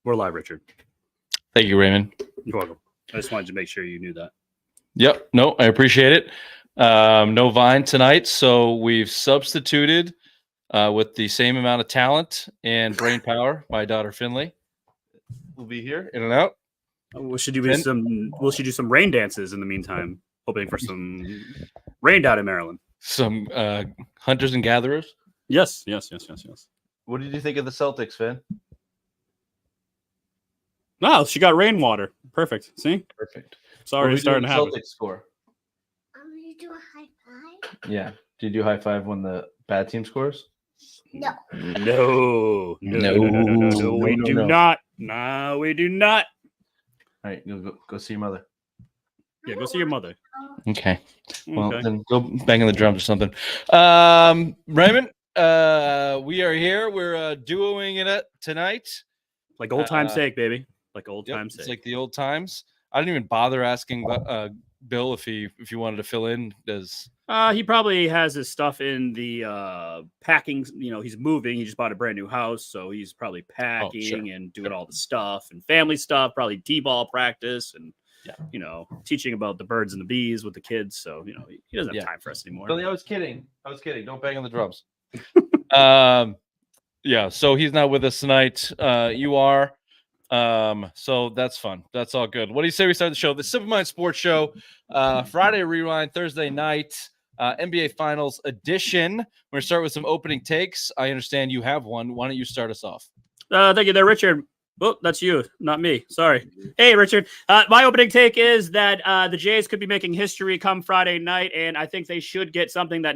We're live, Richard. Thank you, Raymond. You're welcome. I just wanted to make sure you knew that. Yep. No, I appreciate it. No Vine tonight, so we've substituted with the same amount of talent and brain power. My daughter Finley will be here in and out. We should do some rain dances in the meantime, hoping for some rain down in Maryland. Some hunters and gatherers. Yes. What did you think of the Celtics, Finn? No, she got rainwater. Perfect. See? Perfect. It's already starting to happen. Celtics score. You do a high five? Yeah. Do you do high five when the bad team scores? No. No, we do not. No, we do not. All right, you'll go see your mother. Yeah, go see your mother. Okay. Well, Okay. then go bang on the drums or something. Raymond, we are here. We're duoing it tonight. Like old time's sake, baby. Like old time's It's sake. like the old times. I didn't even bother asking Bill if he wanted to fill in. He probably has his stuff in the packing. You know, he's moving. He just bought a brand new house, so he's probably packing and doing all the stuff and family stuff. Probably t-ball practice and teaching about the birds and the bees with the kids. So he doesn't have time for us anymore. Billy, I was kidding. Don't bang on the drums. Yeah. So he's not with us tonight. You are. So that's fun. That's all good. What do you say we start the show? The Simple Mind Sports Show, Friday rewind, Thursday night, NBA Finals edition. We're gonna start with some opening takes. I understand you have one. Why don't you start us off? Thank you there, Richard. Oh, that's you, not me. Sorry. Hey, Richard. My opening take is that the Jays could be making history come Friday night, and I think they should get something that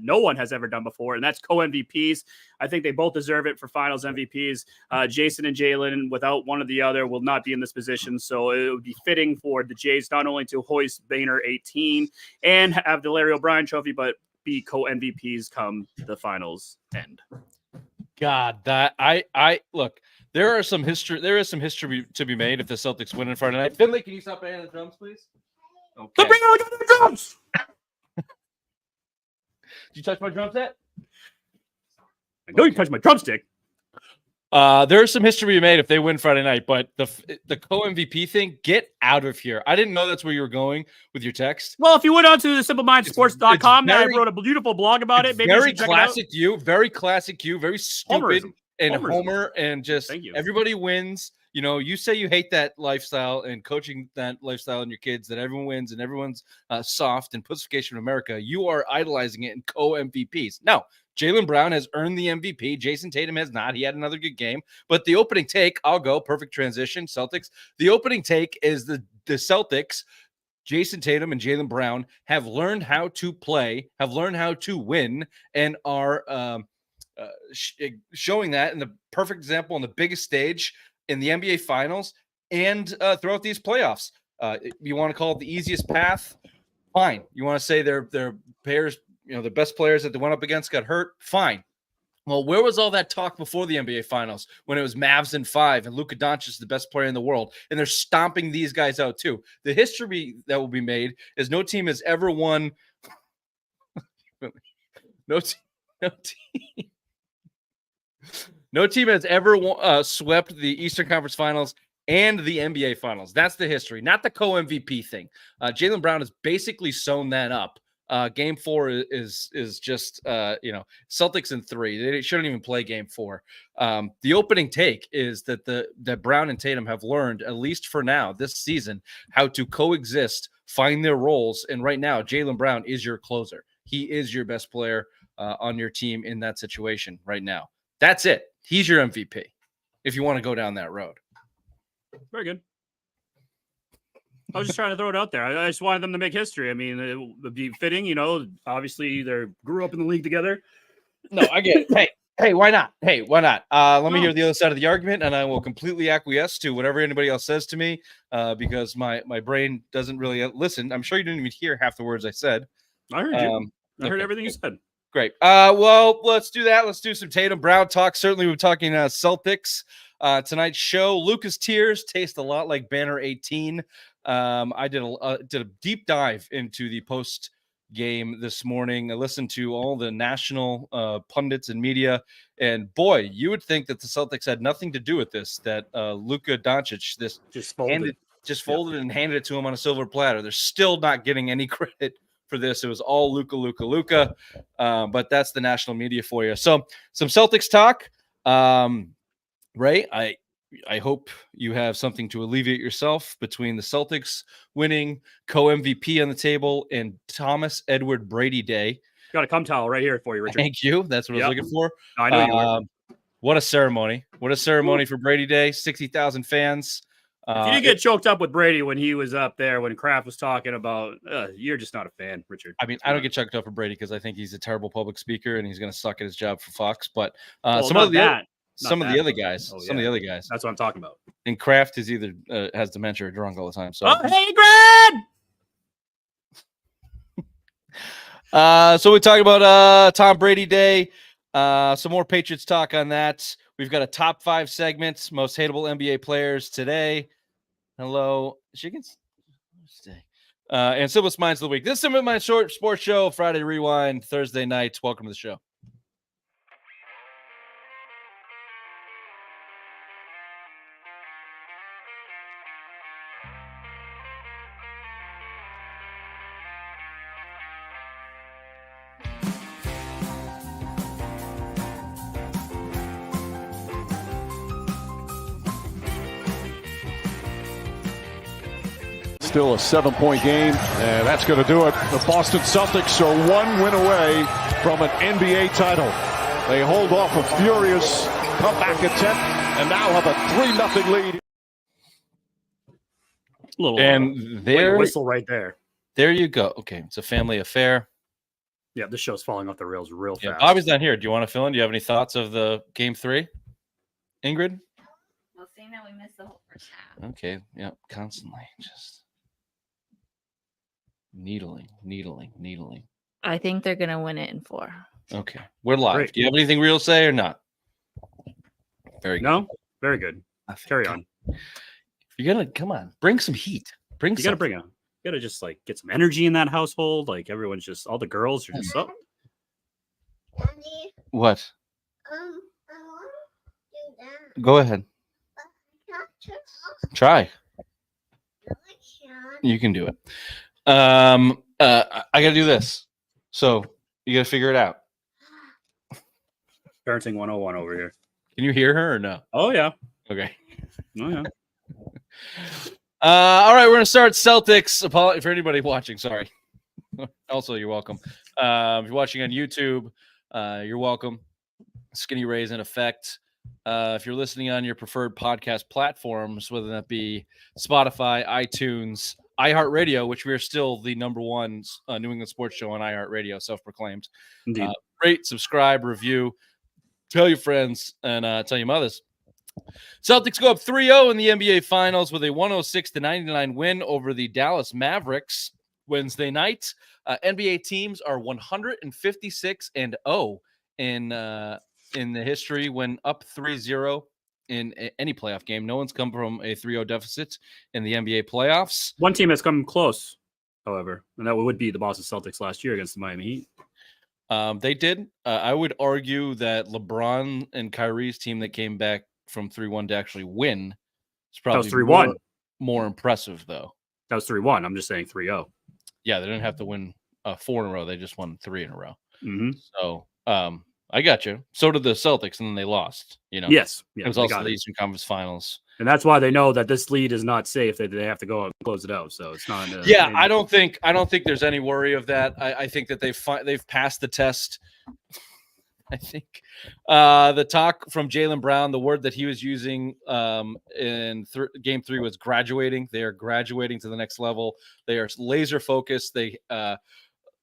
no one has ever done before, and that's co-MVPs. I think they both deserve it for finals MVPs. Jason and Jalen, without one or the other, will not be in this position, so it would be fitting for the Jays not only to hoist Boehner 18 and have the Larry O'Brien trophy, but be co-MVPs come the finals end. God, that I look. There is some history to be made if the Celtics win on Friday night. Finley, can you stop banging the drums, please? Okay. Bring on the drums! Did you touch my drum set? I know you touched my drumstick. There's some history to be made if they win Friday night, but the co-MVP thing, get out of here. I didn't know that's where you were going with your text. Well, if you went on to simplemindsports.com, I wrote a beautiful blog about it. Maybe very classic you, very very stupid Homerism. Homer and just Thank you. Everybody wins. You say you hate that lifestyle and coaching that lifestyle in your kids, that everyone wins and everyone's soft and pussification of America. You are idolizing it in co-MVPs. No, Jaylen Brown has earned the MVP. Jason Tatum has not. He had another good game. But the opening take, I'll go. Perfect transition, Celtics. The opening take is the Celtics, Jason Tatum and Jaylen Brown, have learned how to play, have learned how to win, and are showing that in the perfect example on the biggest stage in the NBA Finals and throughout these playoffs. You want to call it the easiest path? Fine. You want to say their players, the best players that they went up against got hurt? Fine. Well, where was all that talk before the NBA Finals when it was Mavs in 5 and Luka Doncic is the best player in the world, and they're stomping these guys out too? The history that will be made is no team has ever won. No team has ever swept the Eastern Conference Finals and the NBA Finals. That's the history, not the co-MVP thing. Jaylen Brown has basically sewn that up. Game 4 is just Celtics in 3. They shouldn't even play Game 4. The opening take is that Brown and Tatum have learned, at least for now this season, how to coexist, find their roles, and right now Jaylen Brown is your closer. He is your best player on your team in that situation right now. That's it. He's your MVP if you want to go down that road. Very good. I was just trying to throw it out there. I just wanted them to make history. I mean, it would be fitting, obviously they grew up in the league together. No, I get it. Hey, why not? Let me hear the other side of the argument, and I will completely acquiesce to whatever anybody else says to me because my brain doesn't really listen. I'm sure you didn't even hear half the words I said. I heard you. I heard everything you said. Great. Well, let's do that. Let's do some Tatum Brown talk. Certainly, we're talking Celtics. Tonight's show, Luka's tears taste a lot like Banner 18. I did a deep dive into the post game this morning. I listened to all the national pundits and media, and boy, you would think that the Celtics had nothing to do with this, that Luka Doncic just folded and handed it to him on a silver platter. They're still not getting any credit for this. It was all Luka. But that's the national media for you. So some Celtics talk. Ray, I hope you have something to alleviate yourself between the Celtics winning co-MVP on the table and Thomas Edward Brady Day. Got a cum towel right here for you, Richard. Thank you. That's what I was looking for. I know you were. What a ceremony. What a ceremony for Brady Day. 60,000 fans. If you didn't get choked up with Brady when he was up there, when Kraft was talking about, you're just not a fan, Richard. I mean, I don't get choked up for Brady because I think he's a terrible public speaker and he's going to suck at his job for Fox. But some of the other guys. That's what I'm talking about. And Kraft is either has dementia or drunk all the time. So, hey, Grad! So we talk about Tom Brady Day. Some more Patriots talk on that. We've got a top 5 segments, most hateable NBA players today. Hello, chickens. And Simplest Minds of the Week. This is Simplest Minds Short Sports Show, Friday Rewind, Thursday night. Welcome to the show. Still a 7-point game, and that's going to do it. The Boston Celtics are 1 win away from an NBA title. They hold off a furious comeback attempt and now have a 3-0 lead. And there, whistle right there. There you go. Okay, it's a family affair. Yeah, this show's falling off the rails real fast. Bobby's not here. Do you want to fill in? Do you have any thoughts of the game 3, Ingrid? Well, seeing that we missed the whole first half. Okay, yeah, constantly just needling. I think they're gonna win it in 4. Okay, we're live. Great. Do you have anything real to say or not? Very good. No, very good. Carry on. You're gonna come on, bring some heat. You gotta just like get some energy in that household. Like everyone's just all the girls are just up. Daddy, What? I want to do that. Go ahead. Not Try. to You can do it. I gotta do this. So you gotta figure it out. Parenting 101 over here. Can you hear her or no? Oh yeah. Okay. Oh yeah. All right, we're gonna start Celtics. Apology for anybody watching. Sorry. Also, you're welcome. If you're watching on YouTube, you're welcome. Skinny Ray's in effect. If you're listening on your preferred podcast platforms, whether that be Spotify, iTunes, iHeartRadio, which we are still the number 1 New England sports show on iHeartRadio, self-proclaimed. Indeed. Rate, subscribe, review, tell your friends, and tell your mothers. Celtics go up 3-0 in the NBA Finals with a 106-99 win over the Dallas Mavericks Wednesday night. NBA teams are 156-0 in the history when up 3-0 in any playoff game. No one's come from a 3-0 deficit in the NBA playoffs. One team has come close, however, and that would be the Boston Celtics last year against the Miami Heat. They did. I would argue that LeBron and Kyrie's team that came back from 3-1 to actually win is probably 3-1. More impressive, though. That was 3-1. I'm just saying 3-0. Yeah, they didn't have to win 4 in a row. They just won 3 in a row. Mm-hmm. So, I got you. So did the Celtics, and then they lost. Yes. It was also the Eastern Conference Finals, and that's why they know that this lead is not safe. That they have to go and close it out. So it's not. I don't think there's any worry of that. I think that they've passed the test. I think the talk from Jaylen Brown, the word that he was using in Game 3 was graduating. They are graduating to the next level. They are laser focused. They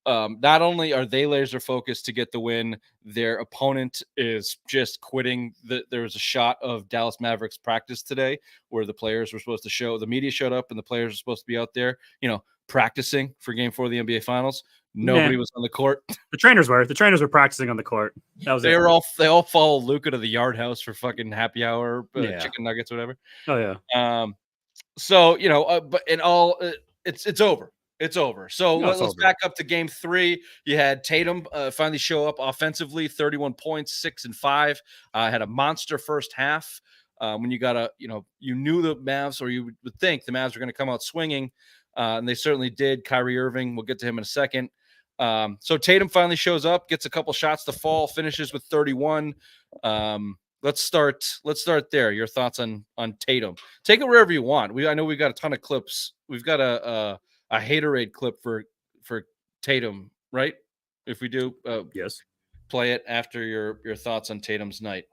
not only are they laser focused to get the win, their opponent is just quitting. There was a shot of Dallas Mavericks practice today where the players were supposed to show, the media showed up and the players were supposed to be out there, practicing for Game 4 of the NBA Finals. Nobody was on the court. The trainers were practicing on the court. That was they all followed Luka to the yard house for fucking happy hour, chicken nuggets, whatever. Oh yeah. So but in all, it's over. It's over. So No, it's let's over. back up to game 3. You had Tatum finally show up offensively, 31 points, 6 and 5. Had a monster first half. When you got you knew the Mavs, or you would think the Mavs were going to come out swinging, and they certainly did. Kyrie Irving, we'll get to him in a second. So Tatum finally shows up, gets a couple shots to fall, finishes with 31. Let's start there. Your thoughts on Tatum. Take it wherever you want. I know we've got a ton of clips. We've got a haterade clip for Tatum, right? If we do, Yes. play it after your thoughts on Tatum's night.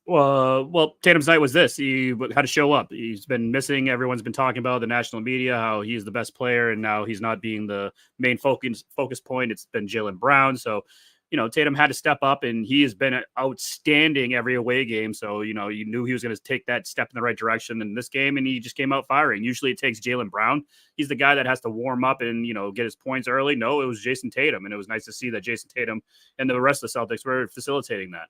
Well, Tatum's night was this. He had to show up. He's been missing. Everyone's been talking about the national media, how he's the best player, and now he's not being the main focus point. It's been Jaylen Brown. So, Tatum had to step up, and he has been outstanding every away game. So, you knew he was going to take that step in the right direction in this game, and he just came out firing. Usually it takes Jaylen Brown. He's the guy that has to warm up and, get his points early. No, it was Jason Tatum, and it was nice to see that Jason Tatum and the rest of the Celtics were facilitating that.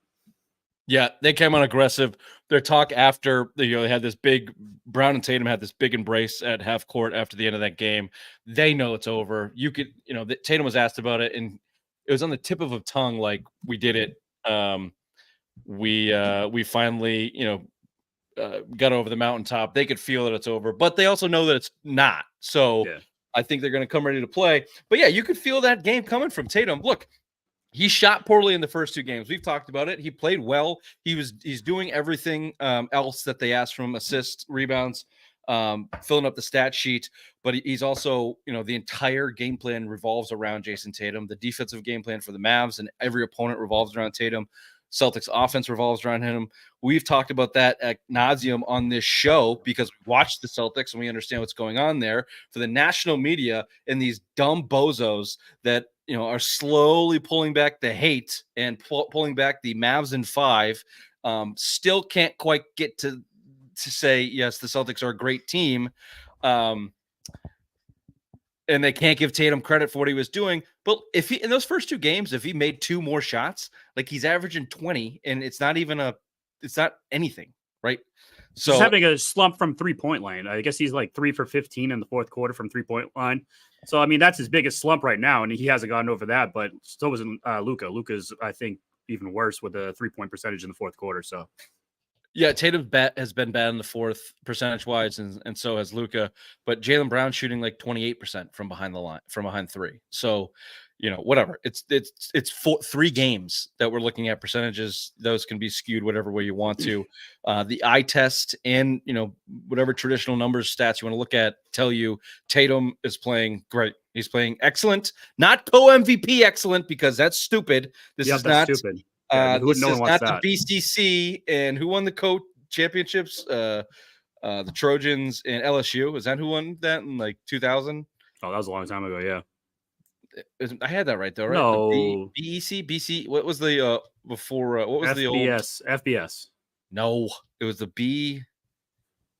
Yeah, they came on aggressive. Their talk after, they had this big, Brown and Tatum had this big embrace at half court after the end of that game. They know it's over. You could, Tatum was asked about it, and it was on the tip of a tongue, like, we did it. We finally, got over the mountaintop. They could feel that it's over, but they also know that it's not. So yeah. I think they're going to come ready to play. But yeah, you could feel that game coming from Tatum. Look, he shot poorly in the first 2 games. We've talked about it. He played well. He's doing everything else that they asked from him: assists, rebounds, filling up the stat sheet. But he's also, the entire game plan revolves around Jason Tatum. The defensive game plan for the Mavs and every opponent revolves around Tatum. Celtics offense revolves around him. We've talked about that ad nauseum on this show because we watch the Celtics and we understand what's going on there. For the national media and these dumb bozos that, are slowly pulling back the hate and pulling back the Mavs in 5, still can't quite get to say, yes, the Celtics are a great team. And they can't give Tatum credit for what he was doing. But if he, in those first 2 games, if he made 2 more shots, like, he's averaging 20, and it's not anything, right? So he's having a slump from 3-point line. I guess he's like 3 for 15 in the fourth quarter from 3-point line. So, I mean, that's his biggest slump right now, and he hasn't gotten over that, but so wasn't Luka. Luka's, I think, even worse with a 3-point percentage in the fourth quarter. So, yeah, Tatum's has been bad in the fourth percentage-wise, and so has Luka. But Jaylen Brown shooting like 28% from behind the line, from behind 3. So, whatever. It's 3 games that we're looking at percentages. Those can be skewed whatever way you want to. The eye test and, whatever traditional numbers, stats you want to look at tell you Tatum is playing great. He's playing excellent, not co-MVP excellent, because that's stupid. This is not stupid. This is not the BCC. And who won the championships? The Trojans and LSU. Is that who won that in like 2000? Oh, that was a long time ago. Yeah. I had that right though, right? No. The BC. What was the before? What was FBS, the old FBS? No, it was the B.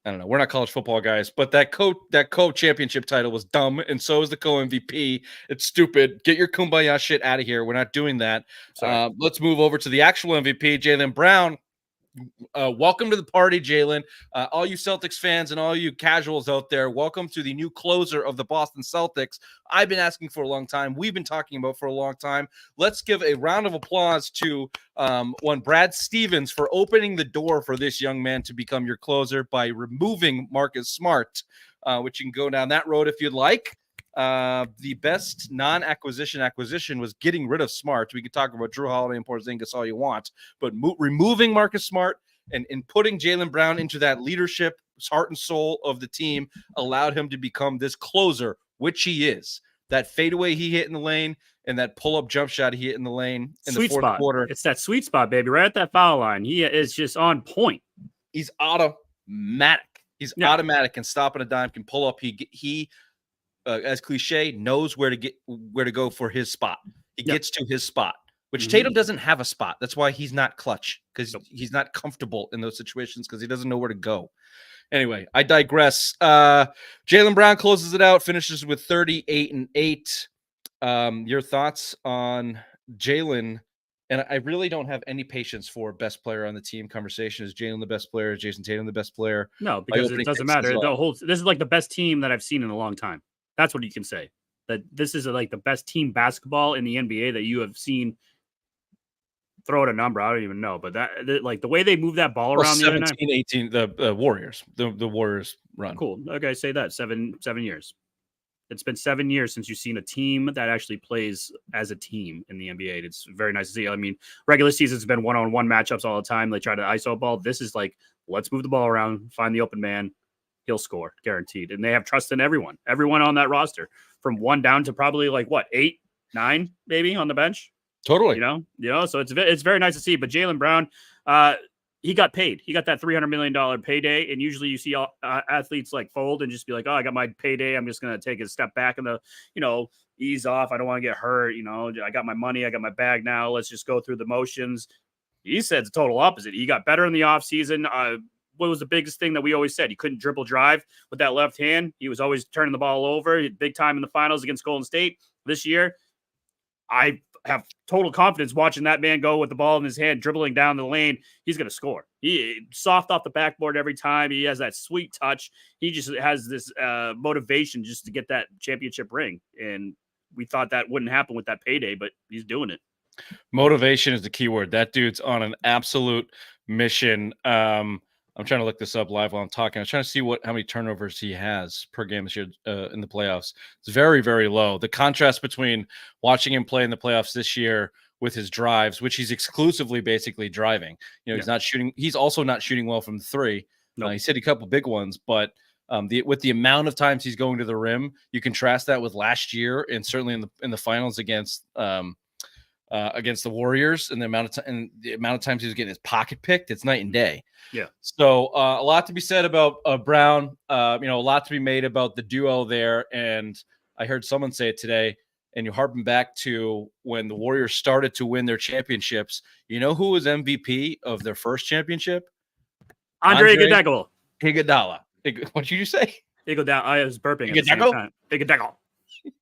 I don't know. We're not college football guys, but that co-championship title was dumb, and so is the co-MVP. It's stupid. Get your kumbaya shit out of here. We're not doing that. Let's move over to the actual MVP, Jaylen Brown. Welcome to the party, Jaylen. All you Celtics fans and all you casuals out there, welcome to the new closer of the Boston Celtics. I've been asking for a long time. We've been talking about for a long time. Let's give a round of applause to one Brad Stevens for opening the door for this young man to become your closer by removing Marcus Smart, which you can go down that road if you'd like. The best non-acquisition was getting rid of Smart. We could talk about Drew Holiday and Porzingis all you want, but removing Marcus Smart and putting Jaylen Brown into that leadership, heart and soul of the team allowed him to become this closer, which he is. That fadeaway he hit in the lane and that pull-up jump shot he hit in the lane in the fourth quarter. It's that sweet spot, baby, right at that foul line. He is just on point. He's automatic. He's automatic and stopping a dime, can pull up. He as cliche, knows where to go for his spot. He gets to his spot, which Tatum doesn't have a spot. That's why he's not clutch, because he's not comfortable in those situations because he doesn't know where to go. Anyway, I digress. Jaylen Brown closes it out, finishes with 38 and 8. Your thoughts on Jaylen? And I really don't have any patience for best player on the team conversation. Is Jaylen the best player? Is Jason Tatum the best player? No, because it doesn't matter. This is like the best team that I've seen in a long time. That's what you can say. That this is like the best team basketball in the NBA that you have seen. Throw out a number, I don't even know, but like the way they move that ball around the other night. 18, the Warriors, the Warriors run. Cool. Okay, say that 7 years. It's been 7 years since you've seen a team that actually plays as a team in the NBA. It's very nice to see. I mean, regular season's been one-on-one matchups all the time. They try to ISO ball. This is like, let's move the ball around, find the open man. He'll score, guaranteed. And they have trust in everyone on that roster, from 1 down to probably like 8, 9, maybe on the bench. Totally. You know, so it's very nice to see. But Jaylen Brown, he got paid. He got that $300 million payday. And usually you see all athletes like fold and just be like, oh, I got my payday. I'm just going to take a step back and ease off. I don't want to get hurt. I got my money. I got my bag now. Let's just go through the motions. He said the total opposite. He got better in the offseason. What was the biggest thing that we always said? He couldn't dribble drive with that left hand. He was always turning the ball over. Big time in the finals against Golden State this year. I have total confidence watching that man go with the ball in his hand, dribbling down the lane. He's going to score. He soft off the backboard every time. He has that sweet touch. He just has this motivation just to get that championship ring. And we thought that wouldn't happen with that payday, but he's doing it. Motivation is the key word. That dude's on an absolute mission. I'm trying to look this up live while I'm talking. I was trying to see how many turnovers he has per game this year in the playoffs. It's very, very low. The contrast between watching him play in the playoffs this year with his drives, which he's exclusively basically driving. He's not shooting. He's also not shooting well from 3. Nope. He's hit a couple big ones, but with the amount of times he's going to the rim, you contrast that with last year and certainly in the finals against the Warriors, and the amount of times he was getting his pocket picked, it's night and day. Yeah. So a lot to be said about Brown. A lot to be made about the duo there. And I heard someone say it today, and you harken back to when the Warriors started to win their championships. You know who was MVP of their first championship? Andre Iguodala. Iguodala. What did you say? Iguodala. I was burping. Iguodala.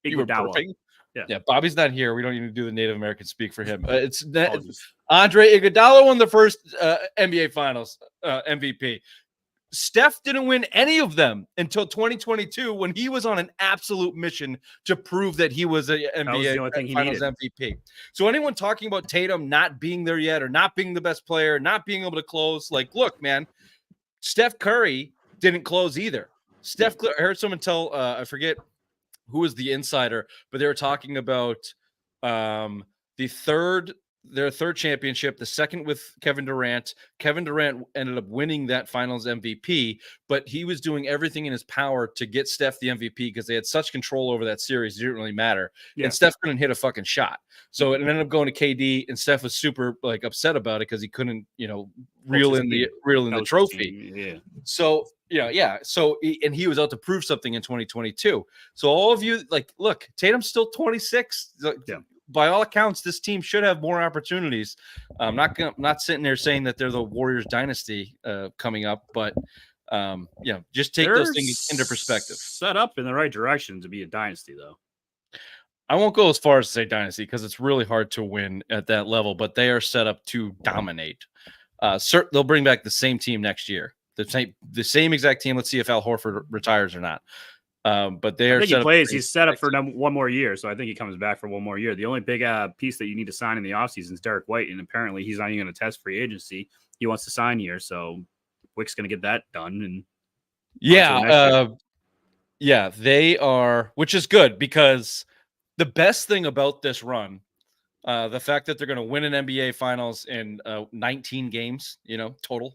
You were burping. Yeah, Bobby's not here. We don't even do the Native American speak for him. Andre Iguodala won the first NBA Finals MVP. Steph didn't win any of them until 2022 when he was on an absolute mission to prove that he was an NBA Finals MVP. So anyone talking about Tatum not being there yet or not being the best player, not being able to close, look, man, Steph Curry didn't close either. I heard someone tell, I forget who was the insider, but they were talking about their third championship, the second with Kevin Durant. Kevin Durant ended up winning that finals MVP, but he was doing everything in his power to get Steph the MVP because they had such control over that series. It didn't really matter. Yeah. And Steph couldn't hit a fucking shot. So it ended up going to KD, and Steph was super upset about it because he couldn't, reel in the trophy. Yeah. So, So, and he was out to prove something in 2022. So all of you, look, Tatum's still 26. Yeah. By all accounts, this team should have more opportunities. I'm not sitting there saying that they're the Warriors dynasty coming up, but just take those things into perspective. Set up in the right direction to be a dynasty, though. I won't go as far as to say dynasty because it's really hard to win at that level, but they are set up to dominate. They'll bring back the same team next year, the same exact team. Let's see if Al Horford retires or not. But they are. I think he plays. He's set up for one more year, so I think he comes back for one more year. The only big piece that you need to sign in the offseason is Derek White, and apparently he's not even going to test free agency. He wants to sign here, so Wick's going to get that done. And they are, which is good because the best thing about this run, the fact that they're going to win an NBA Finals in 19 games, total.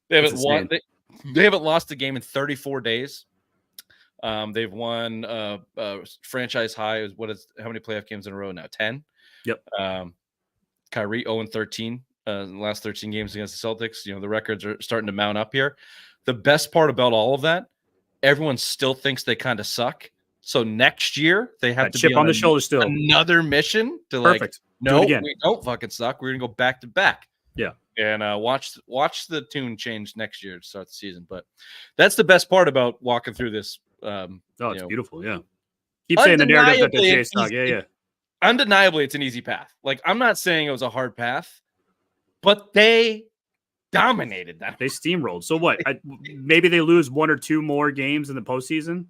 They haven't lost a game in 34 days. They've won franchise high. How many playoff games in a row now? 10. Yep. Kyrie 0-13 in the last 13 games against the Celtics. The records are starting to mount up here. The best part about all of that, everyone still thinks they kind of suck. So next year they have to chip be on the shoulder still. Another mission to Perfect. No, we don't fucking suck. We're gonna go back to back. Yeah. And watch the tune change next year to start the season. But that's the best part about walking through this. It's beautiful. Yeah. Keep saying the narrative that the Jays talk. Yeah. Undeniably, it's an easy path. I'm not saying it was a hard path, but they dominated that. They steamrolled. So what? Maybe they lose 1 or 2 more games in the postseason.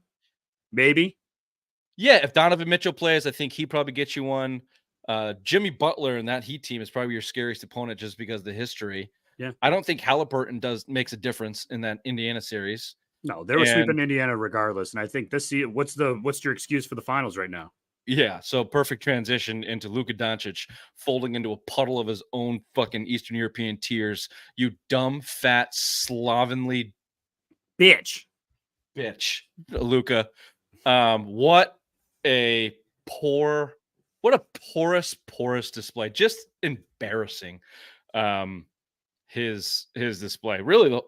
Maybe. Yeah, if Donovan Mitchell plays, I think he probably gets you one. Jimmy Butler and that Heat team is probably your scariest opponent just because of the history. Yeah. I don't think Halliburton makes a difference in that Indiana series. No, they were sweeping Indiana regardless. And I think what's your excuse for the finals right now? Yeah, so perfect transition into Luka Doncic folding into a puddle of his own fucking Eastern European tears. You dumb, fat, slovenly Bitch, Luka. What a porous display. Just embarrassing. His display. Really,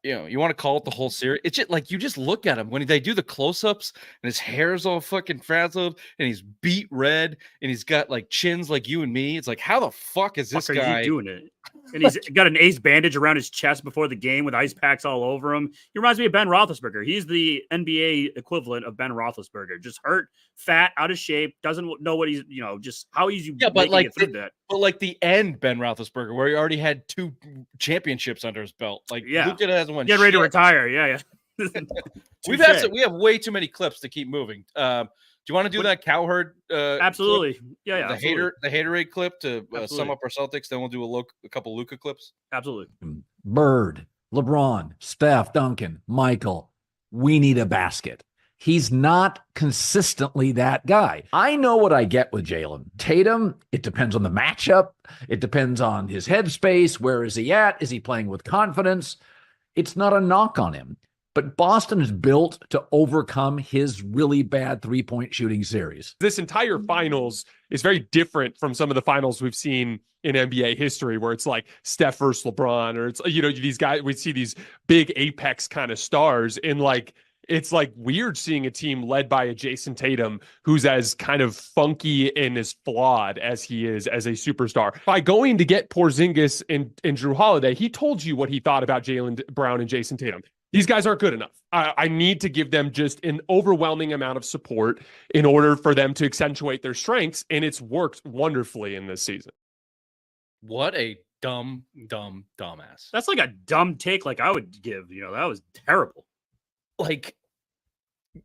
you want to call it the whole series. It's just like you just look at him when they do the close-ups and his hair's all fucking frazzled and he's beat red and he's got like chins like you and me. It's like, how the fuck is this guy doing it? And he's got an ace bandage around his chest before the game with ice packs all over him. He reminds me of Ben Roethlisberger. He's the NBA equivalent of Ben Roethlisberger. Just hurt, fat, out of shape, doesn't know what he's, just how he's making it through that. But like the end Ben Roethlisberger, where he already had 2 championships under his belt. Like, Luka hasn't won. Get ready to retire. Yeah. we have way too many clips to keep moving. Do you want to do that Cowherd? Absolutely. Clip? Yeah. The absolutely. haterade clip to sum up our Celtics. Then we'll do a couple Luka clips. Absolutely. Bird, LeBron, Steph, Duncan, Michael. We need a basket. He's not consistently that guy. I know what I get with Jalen. Tatum, it depends on the matchup. It depends on his headspace. Where is he at? Is he playing with confidence? It's not a knock on him. But Boston is built to overcome his really bad three-point shooting series. This entire finals is very different from some of the finals we've seen in NBA history where it's like Steph versus LeBron, or it's, these guys, we see these big apex kind of stars, and like, it's like weird seeing a team led by a Jason Tatum who's as kind of funky and as flawed as he is as a superstar. By going to get Porzingis and Drew Holiday, he told you what he thought about Jaylen Brown and Jason Tatum. These guys aren't good enough. I need to give them just an overwhelming amount of support in order for them to accentuate their strengths, and it's worked wonderfully in this season. What a dumbass. That's like a dumb take like I would give. That was terrible. Like,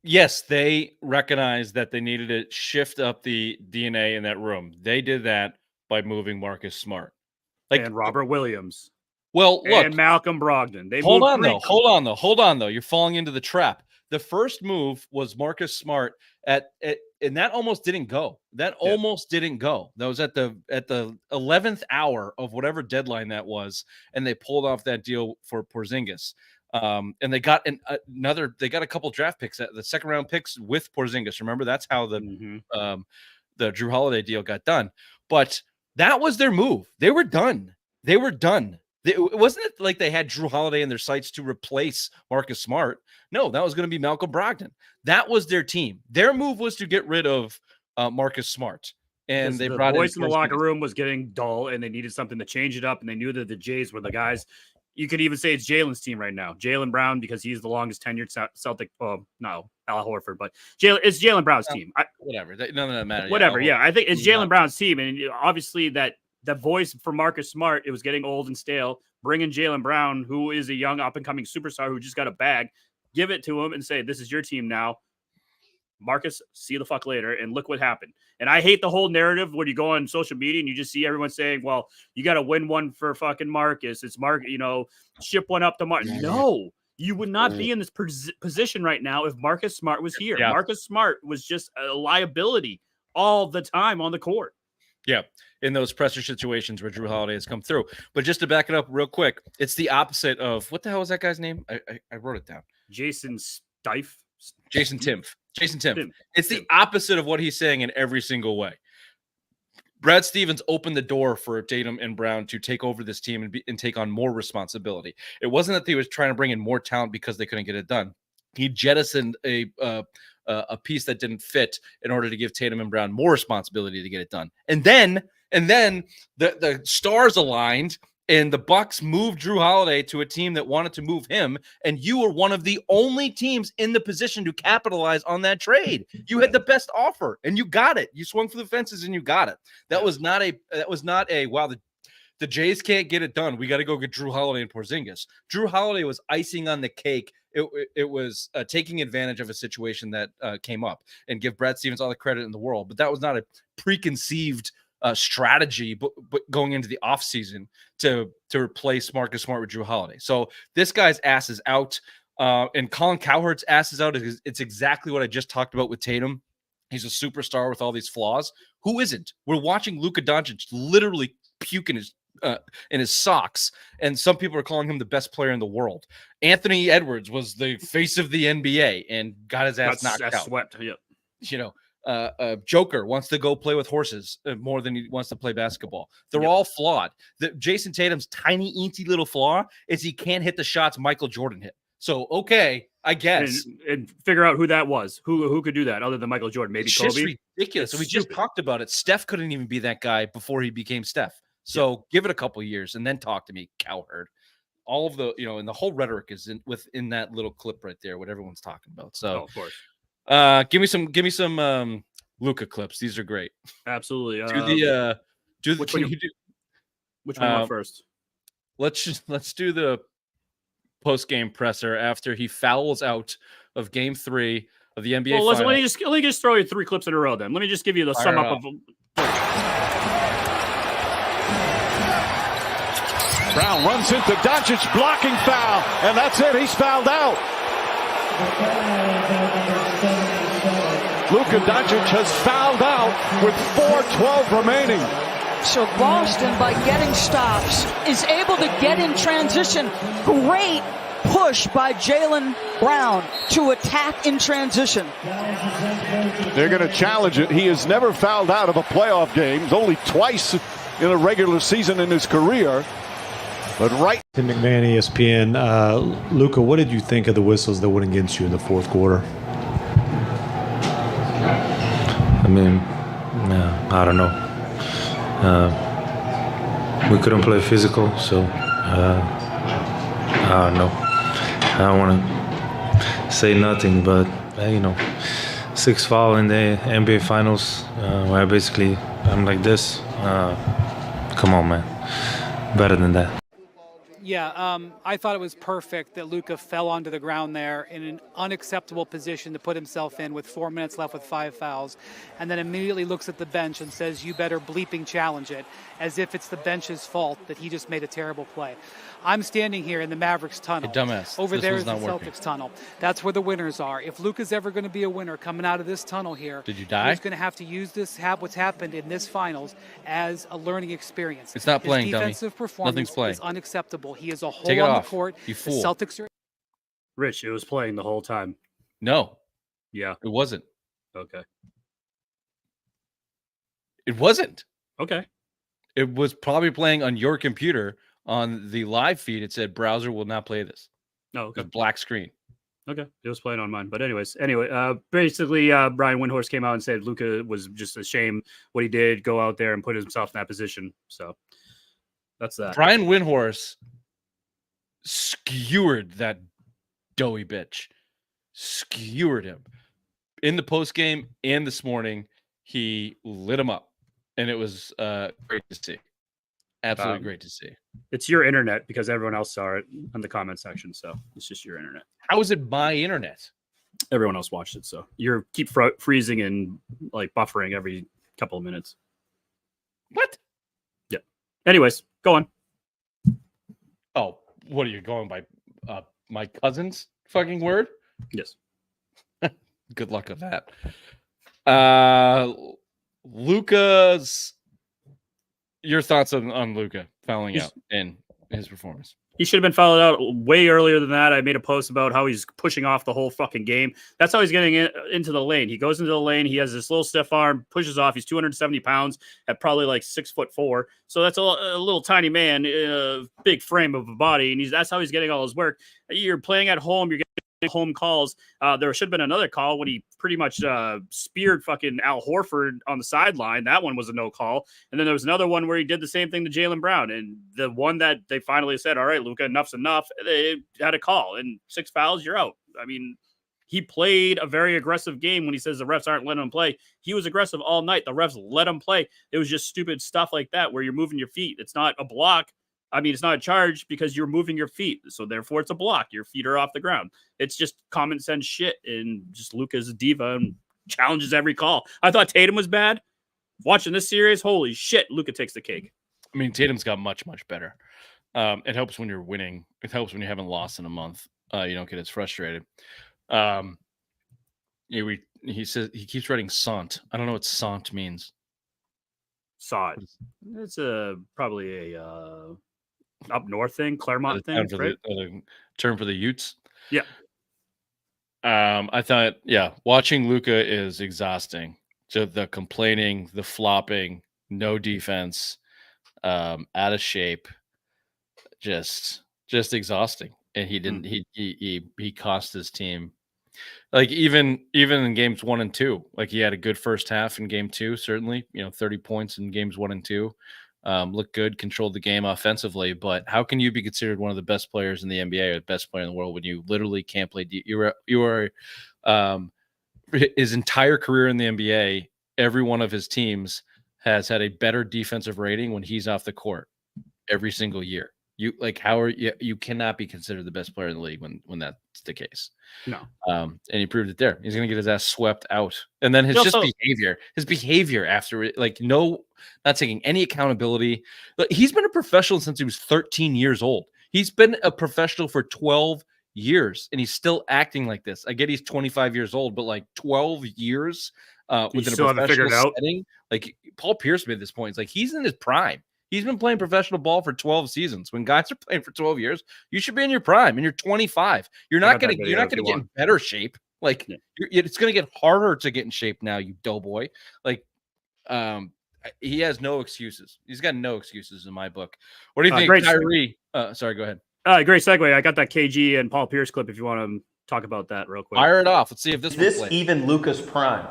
yes, they recognized that they needed to shift up the DNA in that room. They did that by moving Marcus Smart. And Robert Williams. Well, look, and Malcolm Brogdon. Hold on though. You're falling into the trap. The first move was Marcus Smart and that almost didn't go. That was at the 11th hour of whatever deadline that was, and they pulled off that deal for Porzingis. And they got a couple draft picks, the second round picks with Porzingis. Remember, that's how the Drew Holiday deal got done. But that was their move. They were done. It wasn't like they had Drew Holiday in their sights to replace Marcus Smart. No, that was going to be Malcolm Brogdon. That was their team. Their move was to get rid of Marcus Smart. And they brought the voice in the locker room was getting dull, and they needed something to change it up. And they knew that the Jays were the guys. You could even say it's Jalen's team right now. Jaylen Brown, because he's the longest tenured Celtic. No, Al Horford, but it's Jaylen Brown's team. Whatever. None of that matters. Whatever. Yeah, I think it's Jaylen Brown's team, and obviously that voice for Marcus Smart, it was getting old and stale. Bring in Jaylen Brown, who is a young up-and-coming superstar who just got a bag. Give it to him and say, this is your team now. Marcus, see you the fuck later. And look what happened. And I hate the whole narrative when you go on social media and you just see everyone saying, well, you got to win one for fucking Marcus. It's ship one up to Marcus. No, you would not be in this position right now if Marcus Smart was here. Yeah. Marcus Smart was just a liability all the time on the court. Yeah, in those pressure situations where Drew Holiday has come through. But just to back it up real quick, it's the opposite of, what the hell was that guy's name? I wrote it down. Jason Timpf. It's the opposite of what he's saying in every single way. Brad Stevens opened the door for Tatum and Brown to take over this team and take on more responsibility. It wasn't that he was trying to bring in more talent because they couldn't get it done. He jettisoned a piece that didn't fit in order to give Tatum and Brown more responsibility to get it done. And then the stars aligned and the Bucks moved Drew Holiday to a team that wanted to move him. And you were one of the only teams in the position to capitalize on that trade. You had the best offer and you got it. You swung for the fences and you got it. That was not a, wow, the Jays can't get it done. We got to go get Drew Holiday and Porzingis. Drew Holiday was icing on the cake It was taking advantage of a situation that came up, and give Brad Stevens all the credit in the world. But that was not a preconceived strategy, but going into the offseason to replace Marcus Smart with Drew Holiday. So this guy's ass is out, and Colin Cowherd's ass is out. It's exactly what I just talked about with Tatum. He's a superstar with all these flaws. Who isn't? We're watching Luka Doncic literally puke in his socks, and some people are calling him the best player in the world. Anthony Edwards was the face of the NBA and got his ass knocked out. Swept. Yeah. You know, Joker wants to go play with horses more than he wants to play basketball. They're all flawed. Jason Tatum's tiny, eensy little flaw is he can't hit the shots Michael Jordan hit. So, okay, I guess. And figure out who that was. Who could do that other than Michael Jordan? Maybe It's Kobe? just ridiculous. It's We just talked about it. Steph couldn't even be that guy before he became Steph. So give it a couple years and then talk to me, Cowherd. All of the, and the whole rhetoric is within that little clip right there, what everyone's talking about. So, of course. Give me some Luka clips. These are great. Absolutely. Which one you do? Which one you want first? Let's do the post-game presser after he fouls out of Game 3 of the NBA. Well, listen, let me just throw you 3 clips in a row. Then let me just give you the sum up of. Brown runs into Doncic, blocking foul, and that's it. He's fouled out. Luka Doncic has fouled out with 4:12 remaining. So Boston, by getting stops, is able to get in transition. Great push by Jaylen Brown to attack in transition. They're going to challenge it. He has never fouled out of a playoff game. Only twice in a regular season in his career. But Tim McMahon, ESPN. Luka, what did you think of the whistles that went against you in the fourth quarter? I mean, I don't know. We couldn't play physical, so I don't know. I don't want to say nothing, but 6 foul in the NBA Finals, where I'm like this. Come on, man. Better than that. Yeah, I thought it was perfect that Luka fell onto the ground there in an unacceptable position to put himself in with 4 minutes left with 5 fouls, and then immediately looks at the bench and says, "You better bleeping challenge it," as if it's the bench's fault that he just made a terrible play. I'm standing here in the Mavericks tunnel. Hey, dumbass. Over there is the working. Celtics tunnel. That's where the winners are. If Luka's ever going to be a winner coming out of this tunnel here, did you die? He's going to have to use what's happened in this finals as a learning experience. It's not playing, His dummy. defensive performance Nothing's playing. is unacceptable. He is a hole Take it on off. the court. You fool. The Celtics are. Rich, it was playing the whole time. No. Yeah. It wasn't. Okay. It wasn't. Okay. It was probably playing on your computer. On the live feed, it said browser will not play this. No, okay. It was black screen. Okay, it was playing on mine. But anyway, basically, Brian Windhorst came out and said Luka was just a shame what he did, go out there and put himself in that position. So that's that. Brian Windhorst skewered that doughy bitch. Skewered him. In the post game and this morning, he lit him up. And it was great to see. Absolutely great to see. It's your internet because everyone else saw it in the comment section. So it's just your internet. How is it my internet? Everyone else watched it. So you're keep freezing and like buffering every couple of minutes. What? Yeah. Anyways, go on. Oh, what are you going by? My cousin's fucking word? Yes. Good luck with that. Luka's. Your thoughts on Luka fouling out in his performance? He should have been fouled out way earlier than that. I made a post about how he's pushing off the whole fucking game. That's how he's getting into the lane. He goes into the lane. He has this little stiff arm, pushes off. He's 270 pounds at probably like 6'4". So that's a little tiny man, big frame of a body. And that's how he's getting all his work. You're playing at home. You're getting home calls. There should have been another call when he pretty much speared fucking Al Horford on the sideline. That one was a no call. And then there was another one where he did the same thing to Jaylen Brown. And the one that they finally said, all right, Luka, enough's enough. They had a call and 6 fouls, you're out. I mean, he played a very aggressive game when he says the refs aren't letting him play. He was aggressive all night. The refs let him play. It was just stupid stuff like that where you're moving your feet. It's not a block. I mean, it's not a charge because you're moving your feet. So therefore it's a block. Your feet are off the ground. It's just common sense shit. And just Luka's a diva and challenges every call. I thought Tatum was bad. Watching this series, holy shit, Luka takes the cake. I mean, Tatum's got much, much better. It helps when you're winning. It helps when you haven't lost in a month. You don't get as frustrated. He says he keeps writing Sant. I don't know what Sant means. Saw it. It's probably a up north thing, Claremont thing, right? The term for the Utes. Yeah. I thought, watching Luka is exhausting. So the complaining, the flopping, no defense, out of shape, just exhausting. And he didn't. He cost his team. Like even in games 1 and 2, like he had a good first half in game 2. Certainly, 30 points in games 1 and 2. Looked good, controlled the game offensively. But how can you be considered one of the best players in the NBA or the best player in the world when you literally can't play? You are his entire career in the NBA. Every one of his teams has had a better defensive rating when he's off the court every single year. You cannot be considered the best player in the league when that's the case. No. And he proved it there. He's going to get his ass swept out. And then his behavior after it, not taking any accountability. He's been a professional since he was 13 years old. He's been a professional for 12 years and he's still acting like this. I get he's 25 years old, but 12 years within a professional setting. Like Paul Pierce made this point. It's like he's in his prime. He's been playing professional ball for 12 seasons. When guys are playing for 12 years, you should be in your prime and you're 25. You're not going to get in better shape. It's going to get harder to get in shape now, you doughboy. He has no excuses. He's got no excuses in my book. What do you think, Kyrie? Sorry, go ahead. Great segue. I got that KG and Paul Pierce clip if you want to talk about that real quick. Fire it off. Let's see if this even Luka's prime.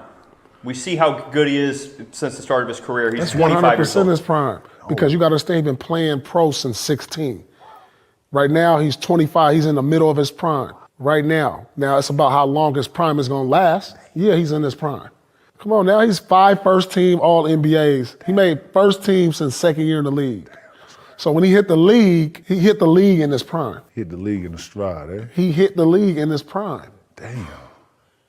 We see how good he is since the start of his career. He's That's 100% his prime because you got to understand he's been playing pro since 16. Right now, he's 25. He's in the middle of his prime right now. Now, it's about how long his prime is going to last. Yeah, he's in his prime. Come on, now he's 5 first-team All-NBAs. He made first team since second year in the league. So when he hit the league in his prime. Hit the league in the stride, eh? He hit the league in his prime. Damn.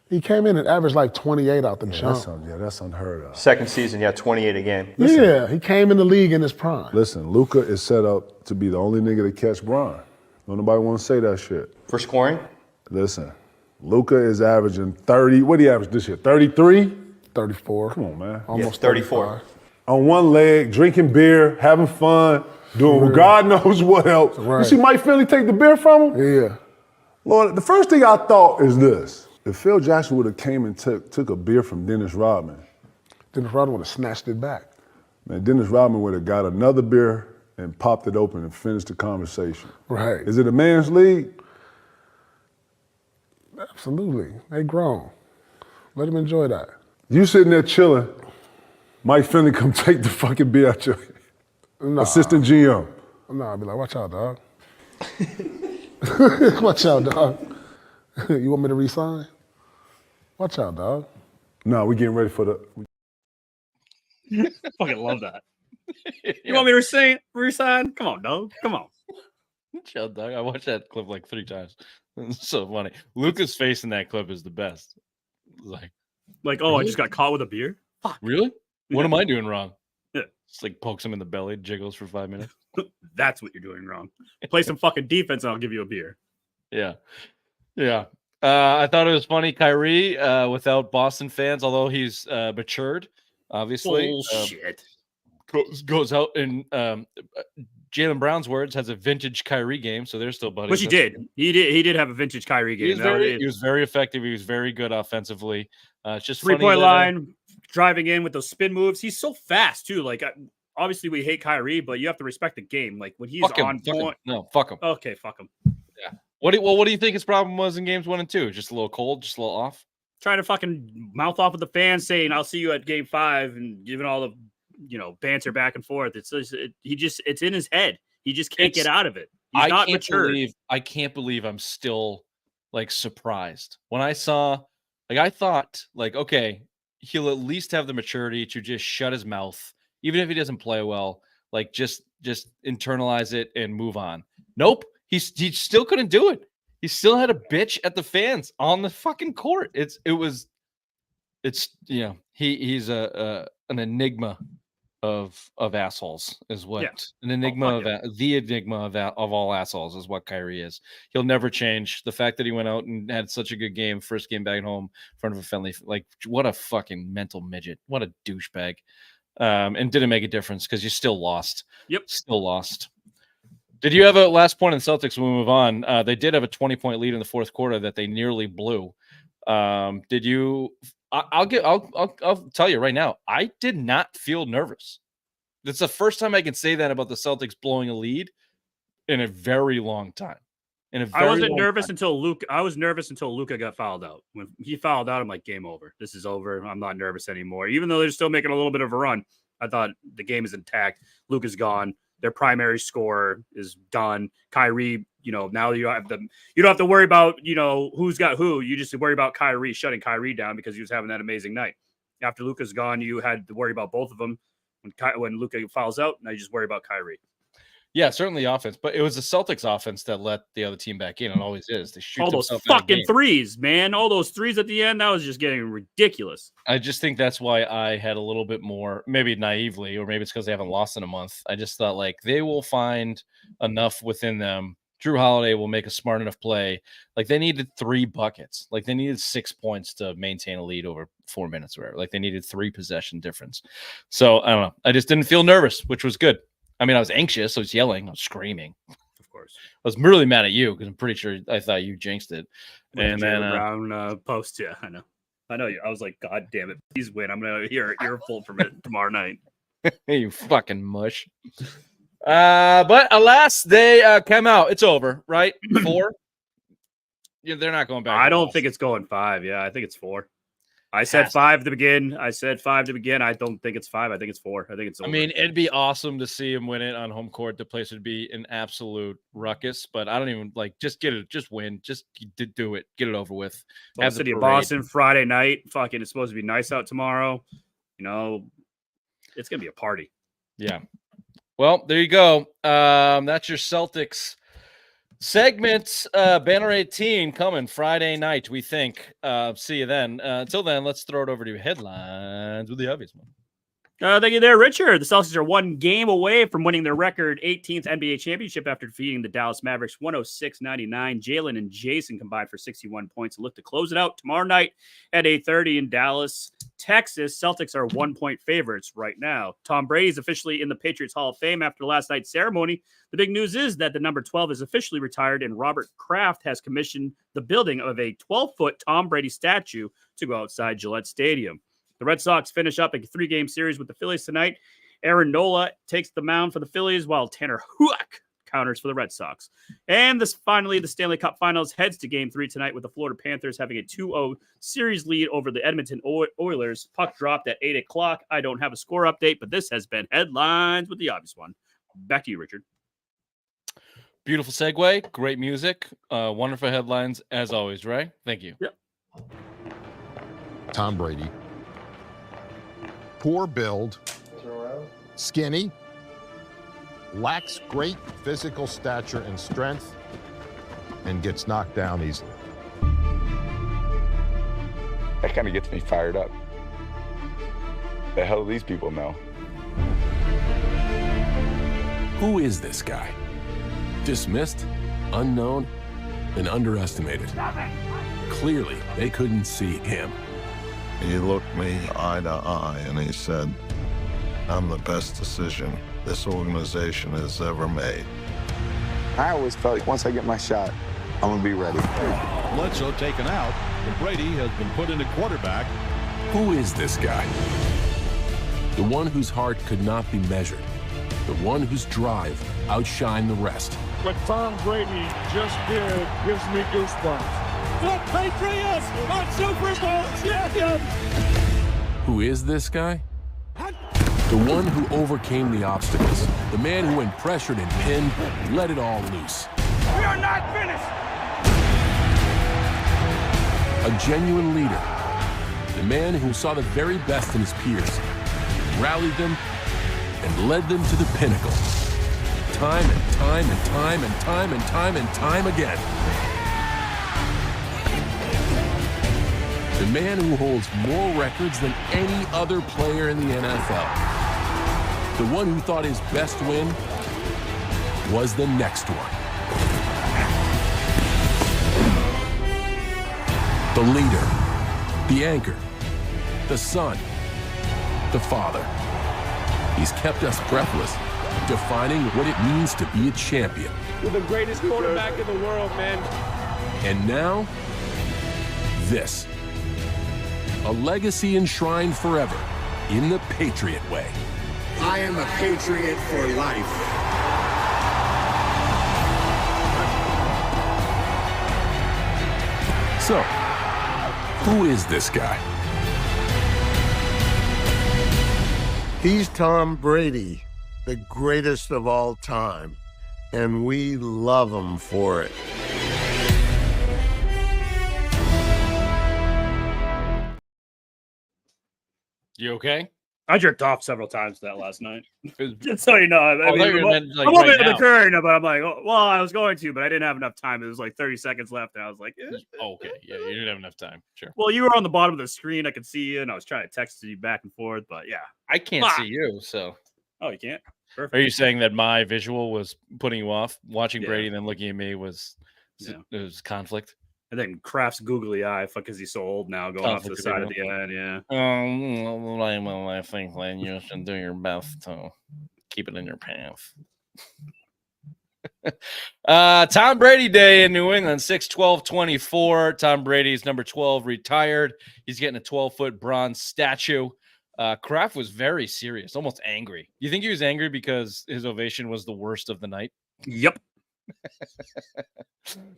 He came in and averaged 28 out the jump. That's unheard of. Second season, 28 a game. Listen, he came in the league in his prime. Listen, Luka is set up to be the only nigga to catch Bron. Don't nobody want to say that shit. For scoring? Listen, Luka is averaging 30. What did he average this year? 33? 34. Come on, man. Almost 34. 35. On one leg, drinking beer, having fun, doing God knows what else. Right. You see Mike Finley take the beer from him? Yeah. Lord, the first thing I thought is this. If Phil Jackson would have came and took a beer from Dennis Rodman. Dennis Rodman would have snatched it back. Man, Dennis Rodman would have got another beer and popped it open and finished the conversation. Right. Is it a man's league? Absolutely. They grown. Let them enjoy that. You sitting there chilling, Mike Finley come take the fucking beer out your assistant GM. No, I'd be like, watch out, dog. Watch out, dog. You want me to resign? Watch out, dog. No, we getting ready for the. I fucking love that. You want me to resign? Come on, dog. Come on. Chill, dog. I watched that clip 3 times. It's so funny. Luka's face in that clip is the best. Like, really? I just got caught with a beer? Fuck. Really? What am I doing wrong? Yeah. Just pokes him in the belly, jiggles for 5 minutes. That's what you're doing wrong. Play some fucking defense and I'll give you a beer. Yeah. Yeah. I thought it was funny, Kyrie, without Boston fans, although he's matured, obviously. Bullshit. Goes out and Jaylen Brown's words has a vintage Kyrie game, so they're still buddies. Which he did. He did have a vintage Kyrie game. He was very effective. He was very good offensively. It's just 3-point line, driving in with those spin moves. He's so fast too. Obviously we hate Kyrie, but you have to respect the game. When he's on point. No, fuck him. Okay, fuck him. Yeah. What do you think his problem was in games 1 and 2? Just a little cold, just a little off? Trying to fucking mouth off with the fans saying, I'll see you at game 5 and giving all the, banter back and forth. It's in his head. He just can't get out of it. He's not mature. I can't believe I'm still surprised. When I saw, I thought okay, he'll at least have the maturity to just shut his mouth, even if he doesn't play well, just just internalize it and move on. Nope. He still couldn't do it. He still had a bitch at the fans on the fucking court. He's an enigma of assholes is what an enigma the enigma of all assholes is what Kyrie is. He'll never change. The fact that he went out and had such a good game, first game back at home in front of a friendly, like what a fucking mental midget, what a douchebag, and didn't make a difference because you still lost. Still lost. Did you have a last point in Celtics when we move on? They did have a 20-point lead in the fourth quarter that they nearly blew. Did you? I'll tell you right now, I did not feel nervous. It's the first time I can say that about the Celtics blowing a lead in a very long time. I wasn't nervous until Luka. I was nervous until Luka got fouled out. When he fouled out, I'm like, game over. This is over. I'm not nervous anymore. Even though they're still making a little bit of a run, I thought the game is intact. Luka's gone. Their primary scorer is done. Kyrie, now you don't have to worry about, who's got who. You just worry about Kyrie, shutting Kyrie down because he was having that amazing night. After Luka's gone, you had to worry about both of them. When Luka fouls out, now you just worry about Kyrie. Yeah, certainly offense, but it was the Celtics offense that let the other team back in. It always is. They shoot all those fucking threes, man. All those threes at the end, that was just getting ridiculous. I just think that's why I had a little bit more, maybe naively, or maybe it's because they haven't lost in a month. I just thought like they will find enough within them. Drew Holiday will make a smart enough play. Like they needed 3 buckets. Like they needed 6 points to maintain a lead over 4 minutes or whatever. Like they needed 3 possession difference. So I don't know. I just didn't feel nervous, which was good. I mean, I was anxious. I was yelling. I was screaming. Of course. I was really mad at you because I'm pretty sure I thought you jinxed it. And then Brown post, yeah, I know you. I was like, God damn it, please win. I'm gonna hear an earful from it tomorrow night. You fucking mush. But alas, they came out. It's over, right? 4. Yeah, they're not going back. I don't think it's going 5. Yeah, I think it's 4. I said 5 to begin. I don't think it's 5. I think it's 4. I think it's over. I mean, it'd be awesome to see him win it on home court. The place would be an absolute ruckus, but I don't even just get it. Just win. Just do it. Get it over with. Have the city of Boston Friday night. Fucking, it's supposed to be nice out tomorrow. It's going to be a party. Yeah. Well, there you go. That's your Celtics segment. Banner 18 coming Friday night, we think. See you then. Until then, let's throw it over to headlines with the obvious one. Thank you there, Richard. The Celtics are 1 game away from winning their record 18th NBA championship after defeating the Dallas Mavericks 106-99. Jalen and Jason combined for 61 points and look to close it out tomorrow night at 8:30 in Dallas, Texas. Celtics are 1-point favorites right now. Tom Brady is officially in the Patriots Hall of Fame after last night's ceremony. The big news is that the number 12 is officially retired, and Robert Kraft has commissioned the building of a 12-foot Tom Brady statue to go outside Gillette Stadium. The Red Sox finish up a 3-game series with the Phillies tonight. Aaron Nola takes the mound for the Phillies, while Tanner Houck counters for the Red Sox. And finally, the Stanley Cup Finals heads to Game 3 tonight with the Florida Panthers having a 2-0 series lead over the Edmonton Oilers. Puck dropped at 8 o'clock. I don't have a score update, but this has been Headlines with the Obvious One. Back to you, Richard. Beautiful segue. Great music. Wonderful headlines, as always, Ray. Thank you. Yep. Tom Brady. Poor build, skinny, lacks great physical stature and strength, and gets knocked down easily. That kind of gets me fired up. The hell do these people know? Who is this guy? Dismissed, unknown, and underestimated. Clearly, they couldn't see him. He looked me eye to eye and he said, "I'm the best decision this organization has ever made." I always felt like once I get my shot, I'm going to be ready. Bledsoe taken out, and Brady has been put into quarterback. Who is this guy? The one whose heart could not be measured. The one whose drive outshined the rest. What Tom Brady just did gives me goosebumps. The Patriots are Super Bowl champions! Who is this guy? The one who overcame the obstacles. The man who, when pressured and pinned, let it all loose. We are not finished! A genuine leader. The man who saw the very best in his peers, rallied them, and led them to the pinnacle. time and time and time and time and time and time again. The man who holds more records than any other player in the NFL. The one who thought his best win was the next one. The leader, the anchor, the son, the father. He's kept us breathless, defining what it means to be a champion. You're the greatest quarterback in the world, man. And now, this. A legacy enshrined forever in the Patriot way. I am a Patriot for life. So, who is this guy? He's Tom Brady, the greatest of all time, and we love him for it. You okay? I jerked off several times that last night. Just so you know, I thought mean, you were meant, like, I'm over right in the now. current, but I'm like, oh, well, I was going to, but I didn't have enough time. It was like 30 seconds left, and I was like, eh. Okay, yeah, you didn't have enough time. Sure. Well, you were on the bottom of the screen. I could see you, and I was trying to text you back and forth, but yeah. I can't see you, so. Oh, you can't? Perfect. Are you saying that my visual was putting you off? Watching Yeah. Brady and then looking at me was Yeah. it was conflict? And then Kraft's googly eye, because he's so old now, going off to the side of the end, yeah. I think that you should do your best to keep it in your pants. Tom Brady Day in New England, 6/12/24. Tom Brady's number 12 retired. He's getting a 12-foot bronze statue. Kraft was very serious, almost angry. You think he was angry because his ovation was the worst of the night? Yep.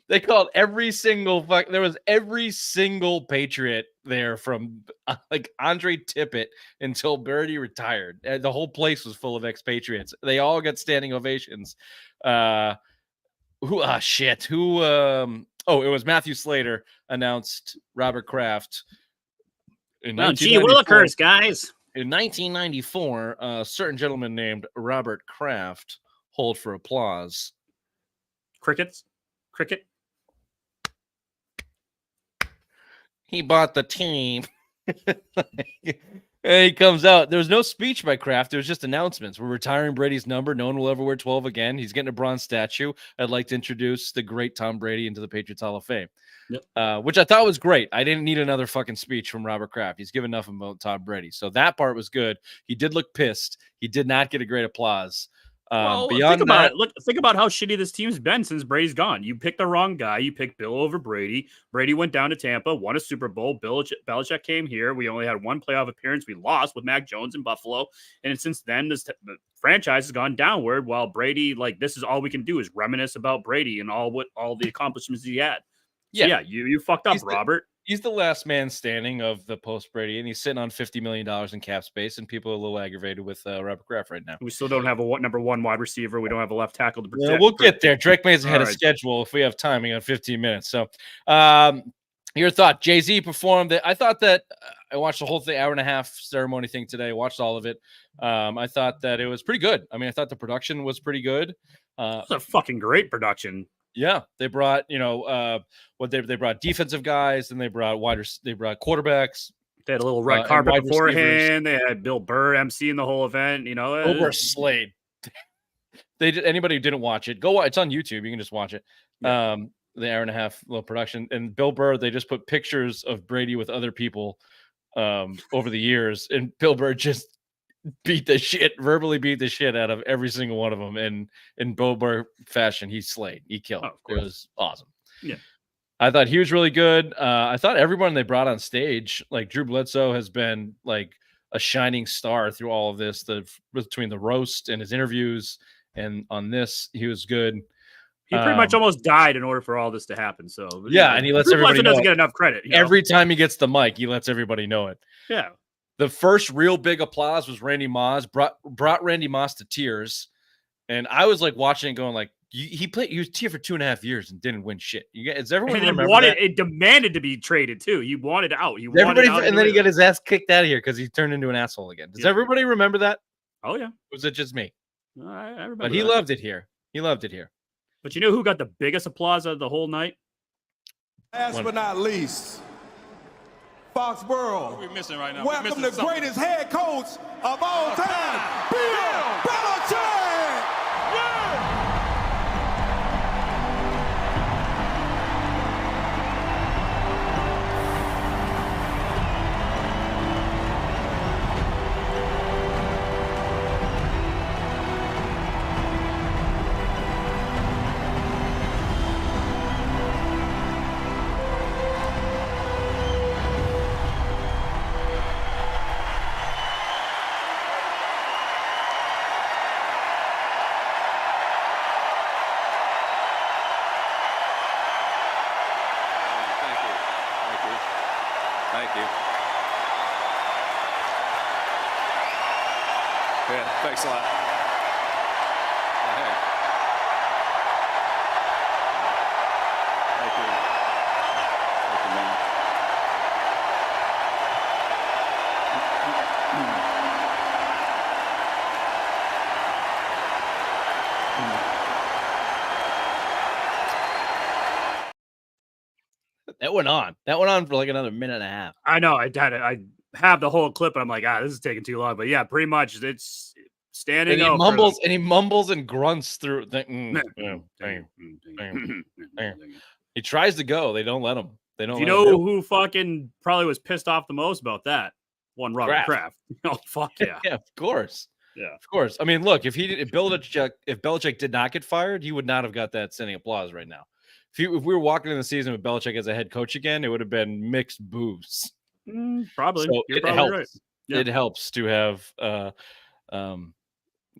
They called every single there was every single Patriot there from like Andre Tippett until Brady retired. The whole place was full of expatriates. They all got standing ovations. It was Matthew Slater announced Robert Kraft in Gee Willikers, guys. In 1994, a certain gentleman named Robert Kraft hold for applause. Cricket. He bought the team. And he comes out. There was no speech by Kraft. There was just announcements. We're retiring Brady's number. No one will ever wear 12 again. He's getting a bronze statue. I'd like to introduce the great Tom Brady into the Patriots Hall of Fame, which I thought was great. I didn't need another fucking speech from Robert Kraft. He's given enough about Tom Brady. So that part was good. He did look pissed. He did not get a great applause. Beyond think about how shitty this team's been since Brady's gone. You picked the wrong guy. You picked Bill over Brady. Brady went down to Tampa, won a Super Bowl. Belichick came here. We only had one playoff appearance. We lost with Mac Jones in Buffalo. And since then, the franchise has gone downward. While Brady, this is all we can do is reminisce about Brady and all the accomplishments he had. So you fucked up, Robert. He's the last man standing of the post Brady, and he's sitting on $50 million in cap space, and people are a little aggravated with Robert Kraft right now. We still don't have a number one wide receiver. We don't have a left tackle to protect. Yeah, we'll get there. Drake May's ahead of schedule if we have time. We got 15 minutes. So, your thought? Jay-Z performed it. I thought that I watched the whole thing, hour and a half ceremony thing today. Watched all of it. I thought that it was pretty good. I mean, I thought the production was pretty good. It's a fucking great production. Yeah, they brought they brought defensive guys, and they brought quarterbacks. They had a little red carpet beforehand. They had Bill Burr emceeing the whole event. Bill Burr slayed. Anybody who didn't watch it, go watch. It's on YouTube. You can just watch it. Yeah. The hour and a half little production, and Bill Burr. They just put pictures of Brady with other people over the years, and Bill Burr just verbally beat the shit out of every single one of them. And in Bill Burr fashion, he slayed. He killed. It was awesome. Yeah. I thought he was really good. I thought everyone they brought on stage, like Drew Bledsoe, has been like a shining star through all of this. Between the roast and his interviews, and on this, he was good. He pretty much almost died in order for all this to happen. So and he lets everybody know. Doesn't get enough credit. Every time he gets the mic, he lets everybody know it. Yeah. The first real big applause was Randy Moss. Brought Randy Moss to tears, and I was like watching it, going like, he was here for 2.5 years and didn't win shit. Does everyone remember that? It demanded to be traded too. He wanted out. He got his ass kicked out of here because he turned into an asshole again. Does everybody remember that? Oh yeah. Was it just me? I remember But he that. loved it here. He loved it here. But you know who got the biggest applause of the whole night? Last but not least, Foxborough. What are we missing right now? Welcome the greatest head coach of all time, Bill Belichick. Yeah. Thank you. Yeah, thanks a lot. Hey. Thank you. Thank you, man. That went on. That went on for like another minute and a half. I know. I have the whole clip, and I'm like, this is taking too long. But yeah, pretty much it's standing. And he mumbles and grunts through. He tries to go. They don't let him. They don't. Do you let him know do it. who fucking probably was pissed off the most about that? One Robert Kraft. Oh fuck yeah. Yeah, of course. Yeah, of course. I mean, look, if Belichick did not get fired, he would not have got that standing applause right now. If we were walking in the season with Belichick as a head coach again, it would have been mixed boos. Probably. So You're it probably helps. right. Yeah. It helps to have. It's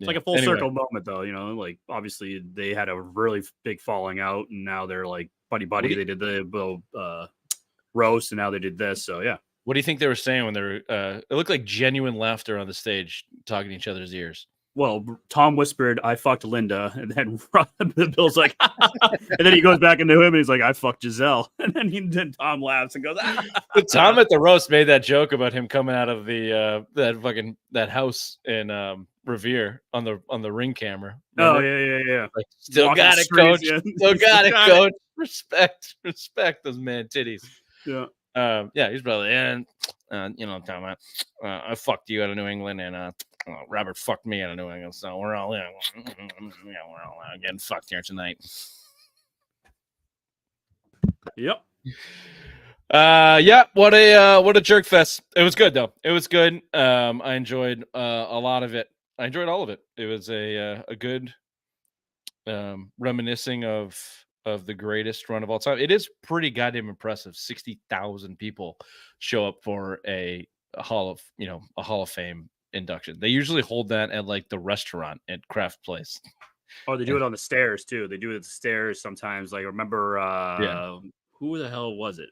like a full circle moment, though. You know, like obviously they had a really big falling out, and now they're like buddy. They did the roast, and now they did this. So yeah. What do you think they were saying when they were? It looked like genuine laughter on the stage, talking to each other's ears. Well, Tom whispered, "I fucked Linda," and then the Bill's like, and then he goes back into him, and he's like, "I fucked Giselle," and then Tom laughs and goes, But Tom at the roast made that joke about him coming out of the that house in Revere on the ring camera. "Oh Remember? yeah. Like, still Walking got the it, coach. streets, yeah. Still got it, coach. Respect those man titties." Yeah. He's probably Tom, I fucked you out of New England, and Robert fucked me out of New England, so we're all we're all getting fucked here tonight. Yep. What a jerk fest. It was good though. It was good. I enjoyed a lot of it. I enjoyed all of it. It was a good reminiscing of the greatest run of all time. It is pretty goddamn impressive. 60,000 people show up for a Hall of Fame induction. They usually hold that at like the restaurant at Kraft Place. Oh, they do it on the stairs too. They do it at the stairs sometimes. Like remember who the hell was it?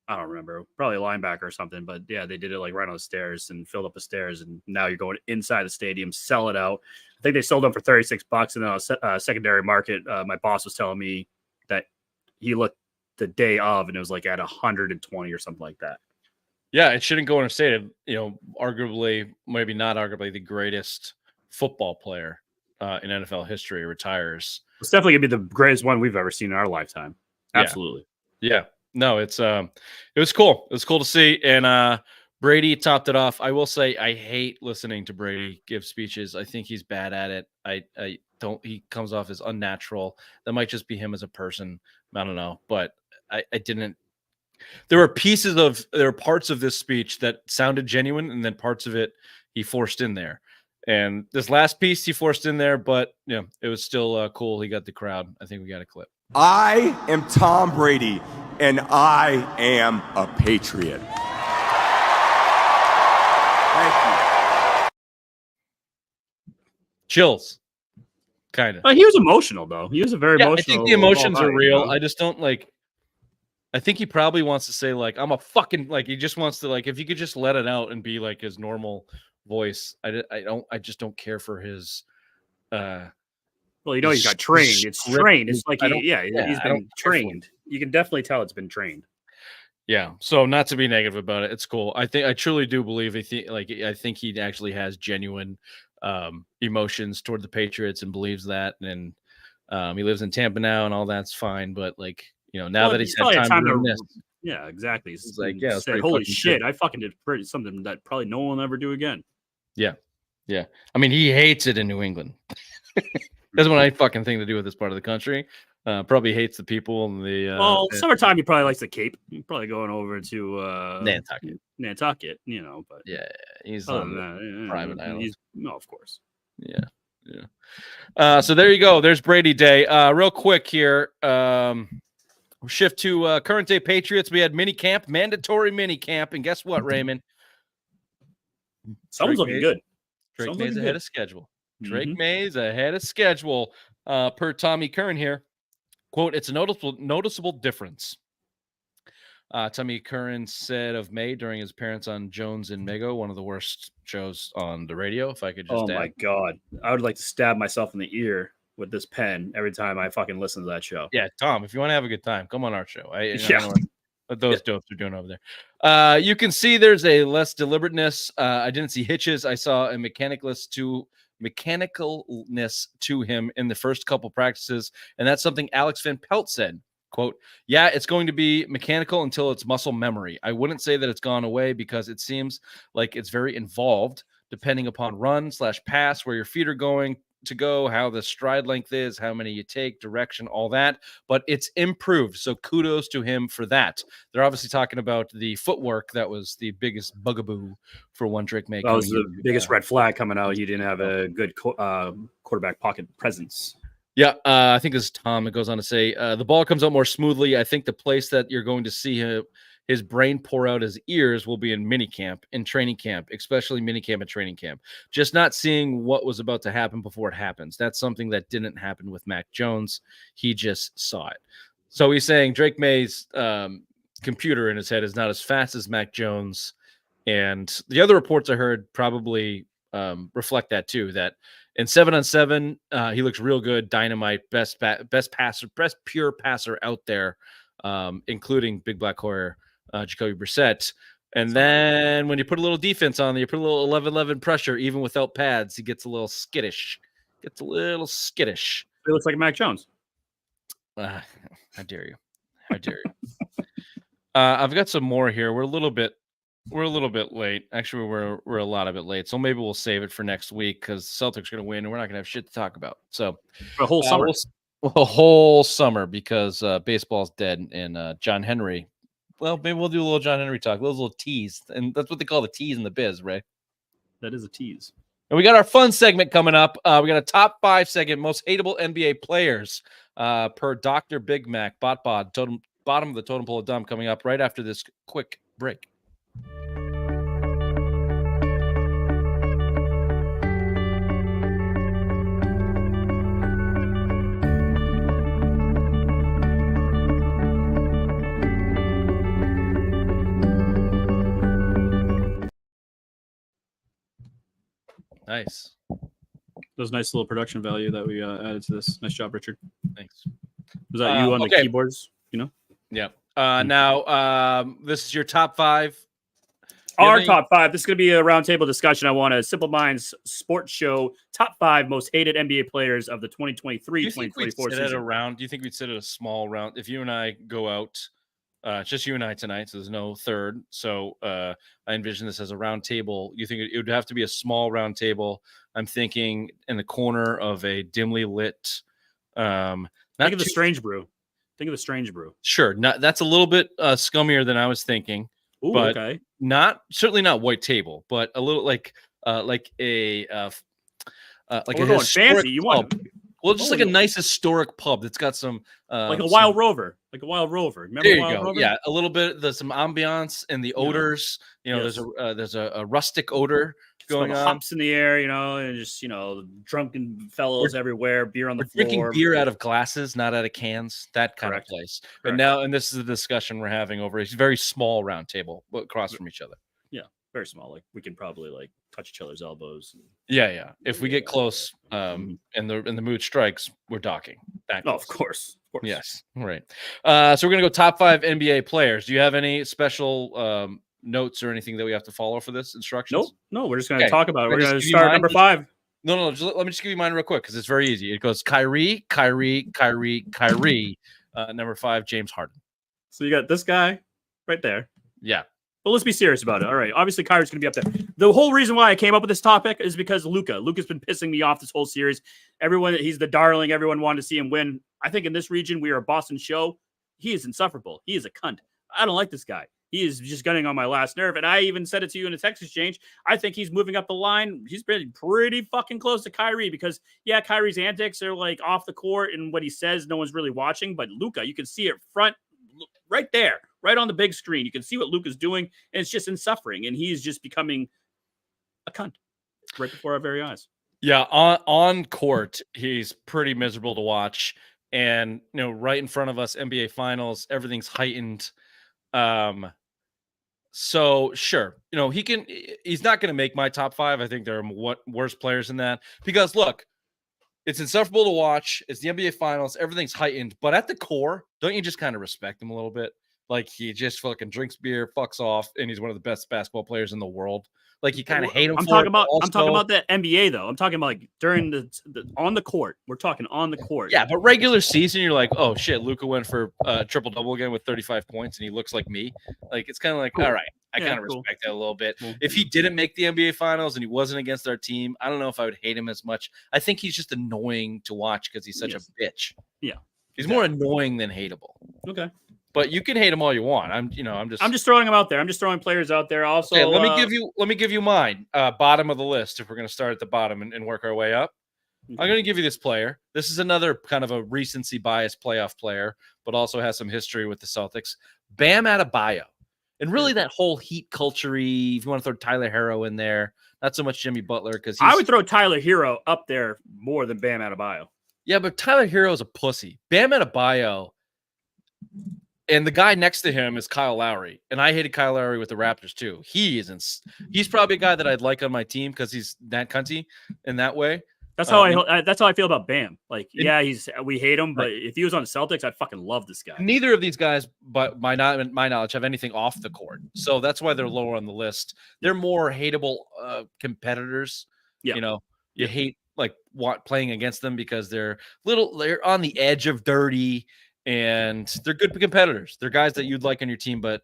I don't remember. Probably a linebacker or something. But yeah, they did it like right on the stairs and filled up the stairs. And now you're going inside the stadium, sell it out. I think they sold them for $36. And then on a secondary market, my boss was telling me that he looked the day of and it was like at 120 or something like that. Yeah, it shouldn't go understated. Arguably, maybe not arguably, the greatest football player in NFL history retires. It's definitely gonna be the greatest one we've ever seen in our lifetime. Absolutely. Yeah. No, it was cool. It was cool to see. And Brady topped it off. I will say I hate listening to Brady give speeches. I think he's bad at it. He comes off as unnatural. That might just be him as a person. I don't know. But I didn't. There were parts of this speech that sounded genuine, and then parts of it he forced in there. And this last piece he forced in there, but it was still cool. He got the crowd. I think we got a clip. I am Tom Brady, and I am a Patriot. Thank you. Chills. Kind of. He was emotional, though. He was a very emotional. I think the emotions are real. I just don't like. I think he probably wants to say like I'm a fucking he just wants to if you could just let it out and be like his normal voice. I just don't care for his. Well, he's got trained. It's trained. It's like he's been trained. You can definitely tell it's been trained. Yeah. So not to be negative about it, it's cool. I truly do believe I think he actually has genuine emotions toward the Patriots and believes that. And he lives in Tampa now, and all that's fine. But like, now that he's had time to reminisce. Yeah, exactly. He's like, yeah, say, holy shit, I fucking did something that probably no one will ever do again. Yeah. Yeah. I mean, he hates it in New England. Doesn't want any fucking thing to do with this part of the country. Probably hates the people and the summertime he probably likes the Cape. He's probably going over to Nantucket, but yeah, he's other on than that, private island. No, of course. Yeah. So there you go. There's Brady Day. Real quick here. We'll shift to current day Patriots. We had mandatory mini camp, and guess what, Raymond? Someone's looking good. Drake May's ahead of schedule. Drake May's ahead of schedule. Per Tommy Kern here. Quote, it's a noticeable difference. Tommy Curran said of May during his appearance on Jones and Mego, one of the worst shows on the radio, if I could just my God. I would like to stab myself in the ear with this pen every time I fucking listen to that show. Yeah, Tom, if you want to have a good time, come on our show. I don't know what those dopes are doing over there. You can see there's a less deliberateness. I didn't see hitches. I saw a mechanicalness to him in the first couple practices, and that's something Alex Van Pelt said. Quote, yeah, it's going to be mechanical until it's muscle memory. I wouldn't say that it's gone away because it seems like it's very involved depending upon run/pass, where your feet are going to go, how the stride length is, how many you take, direction, all that. But it's improved. So kudos to him for that. They're obviously talking about the footwork. That was the biggest bugaboo for one Drake May. That was the biggest red flag coming out. He didn't have a good quarterback pocket presence. Yeah, I think this is Tom. It goes on to say, the ball comes out more smoothly. I think the place that you're going to see his brain pour out his ears will be in minicamp, in training camp, especially minicamp and training camp. Just not seeing what was about to happen before it happens. That's something that didn't happen with Mac Jones. He just saw it. So he's saying Drake May's computer in his head is not as fast as Mac Jones. And the other reports I heard probably reflect that too, that in 7-on-7, he looks real good, dynamite, best passer, best pure passer out there, including Big Black Hoyer, Jacoby Brissett. And then when you put a little defense on there, you put a little 11-11 pressure, even without pads, he gets a little skittish. He looks like Mac Jones. How dare you? I've got some more here. We're a little bit late. Actually, we're a lot of it late. So maybe we'll save it for next week because the Celtics are going to win and we're not going to have shit to talk about. So for a whole summer. A whole summer because baseball's dead and John Henry. Well, maybe we'll do a little John Henry talk, those little tease, and that's what they call the tease in the biz, right? That is a tease. And we got our fun segment coming up. We got a top 5 segment, most hateable NBA players per Dr. Big Mac, bottom of the totem pole of dumb, coming up right after this quick break. Nice. Those nice little production value that we added to this. Nice job, Richard. Thanks. Was that you on the keyboards? Yeah. Now, this is your top 5. Our top 5. This is going to be a roundtable discussion. I want a Simple Minds Sports Show top 5 most hated NBA players of the 2023-2024 season. Do you think we'd sit at a small round? If you and I go out, it's just you and I tonight, so there's no third. So I envision this as a round table. You think it would have to be a small round table? I'm thinking in the corner of a dimly lit. Think of the Strange Brew. Sure, that's a little bit scummier than I was thinking. Ooh, but okay. Certainly not white table, but a little like a fancy. You want Well, just like a nice historic pub that's got some like a Wild Rover. Remember there you Wild go. Rover? Yeah, a little bit. There's some ambiance and the odors. You know, there's a rustic odor going on. Hops in the air, and just drunken fellows everywhere, beer on the floor. Drinking beer out of glasses, not out of cans. That kind of place. Correct. And this is a discussion we're having over a very small round table across from each other. Yeah, very small. Like we can probably touch each other's elbows. Yeah. If we get close, and the mood strikes, we're docking. Of course. Yes, right. So we're gonna go top 5 NBA players. Do you have any special notes or anything that we have to follow for this instructions? No, we're just gonna talk about it. We're gonna give you start mine. number 5. No. Let me just give you mine real quick because it's very easy. It goes Kyrie, number 5, James Harden. So you got this guy right there. Yeah. But let's be serious about it. All right. Obviously, Kyrie's going to be up there. The whole reason why I came up with this topic is because Luka. Luka's been pissing me off this whole series. He's the darling. Everyone wanted to see him win. I think in this region, we are a Boston show. He is insufferable. He is a cunt. I don't like this guy. He is just gunning on my last nerve. And I even said it to you in a text exchange. I think he's moving up the line. He's been pretty fucking close to Kyrie because, yeah, Kyrie's antics are like off the court and what he says, no one's really watching. But Luka, you can see it front right there, right on the big screen. You can see what Luka's doing, and it's just suffering. And he's just becoming a cunt right before our very eyes. Yeah, on court, he's pretty miserable to watch. And, right in front of us, NBA Finals, everything's heightened. So sure, he's not going to make my top 5. I think there are worse players than that because look, it's insufferable to watch. It's the NBA Finals. Everything's heightened, but at the core, don't you just kind of respect him a little bit? Like he just fucking drinks beer, fucks off, and he's one of the best basketball players in the world. Like you kind of hate him. I'm talking about the NBA though. I'm talking about like during the on the court. We're talking on the court. Yeah, but regular season, you're like, oh shit, Luka went for triple double again with 35 points, and he looks like me. Like it's kind of like, all right, I kind of respect that a little bit. Cool. If he didn't make the NBA Finals and he wasn't against our team, I don't know if I would hate him as much. I think he's just annoying to watch because he's such a bitch. Yeah, he's more annoying than hateable. Okay. But you can hate him all you want. I'm just throwing them out there. I'm just throwing players out there. Also, okay, let me give you mine. Bottom of the list. If we're going to start at the bottom and work our way up, I'm going to give you this player. This is another kind of a recency bias playoff player, but also has some history with the Celtics. Bam Adebayo, and really that whole Heat culture-y. If you want to throw Tyler Hero in there, not so much Jimmy Butler because I would throw Tyler Hero up there more than Bam Adebayo. Yeah, but Tyler Hero is a pussy. Bam Adebayo. And the guy next to him is Kyle Lowry. And I hated Kyle Lowry with the Raptors too. He's probably a guy that I'd like on my team because he's that cunty in that way. That's how I feel about Bam. Like, we hate him, but if he was on the Celtics, I'd fucking love this guy. Neither of these guys, but my knowledge, have anything off the court. So that's why they're lower on the list. They're more hateable competitors. Yeah. You hate playing against them because they're on the edge of dirty. And they're good competitors. They're guys that you'd like on your team, but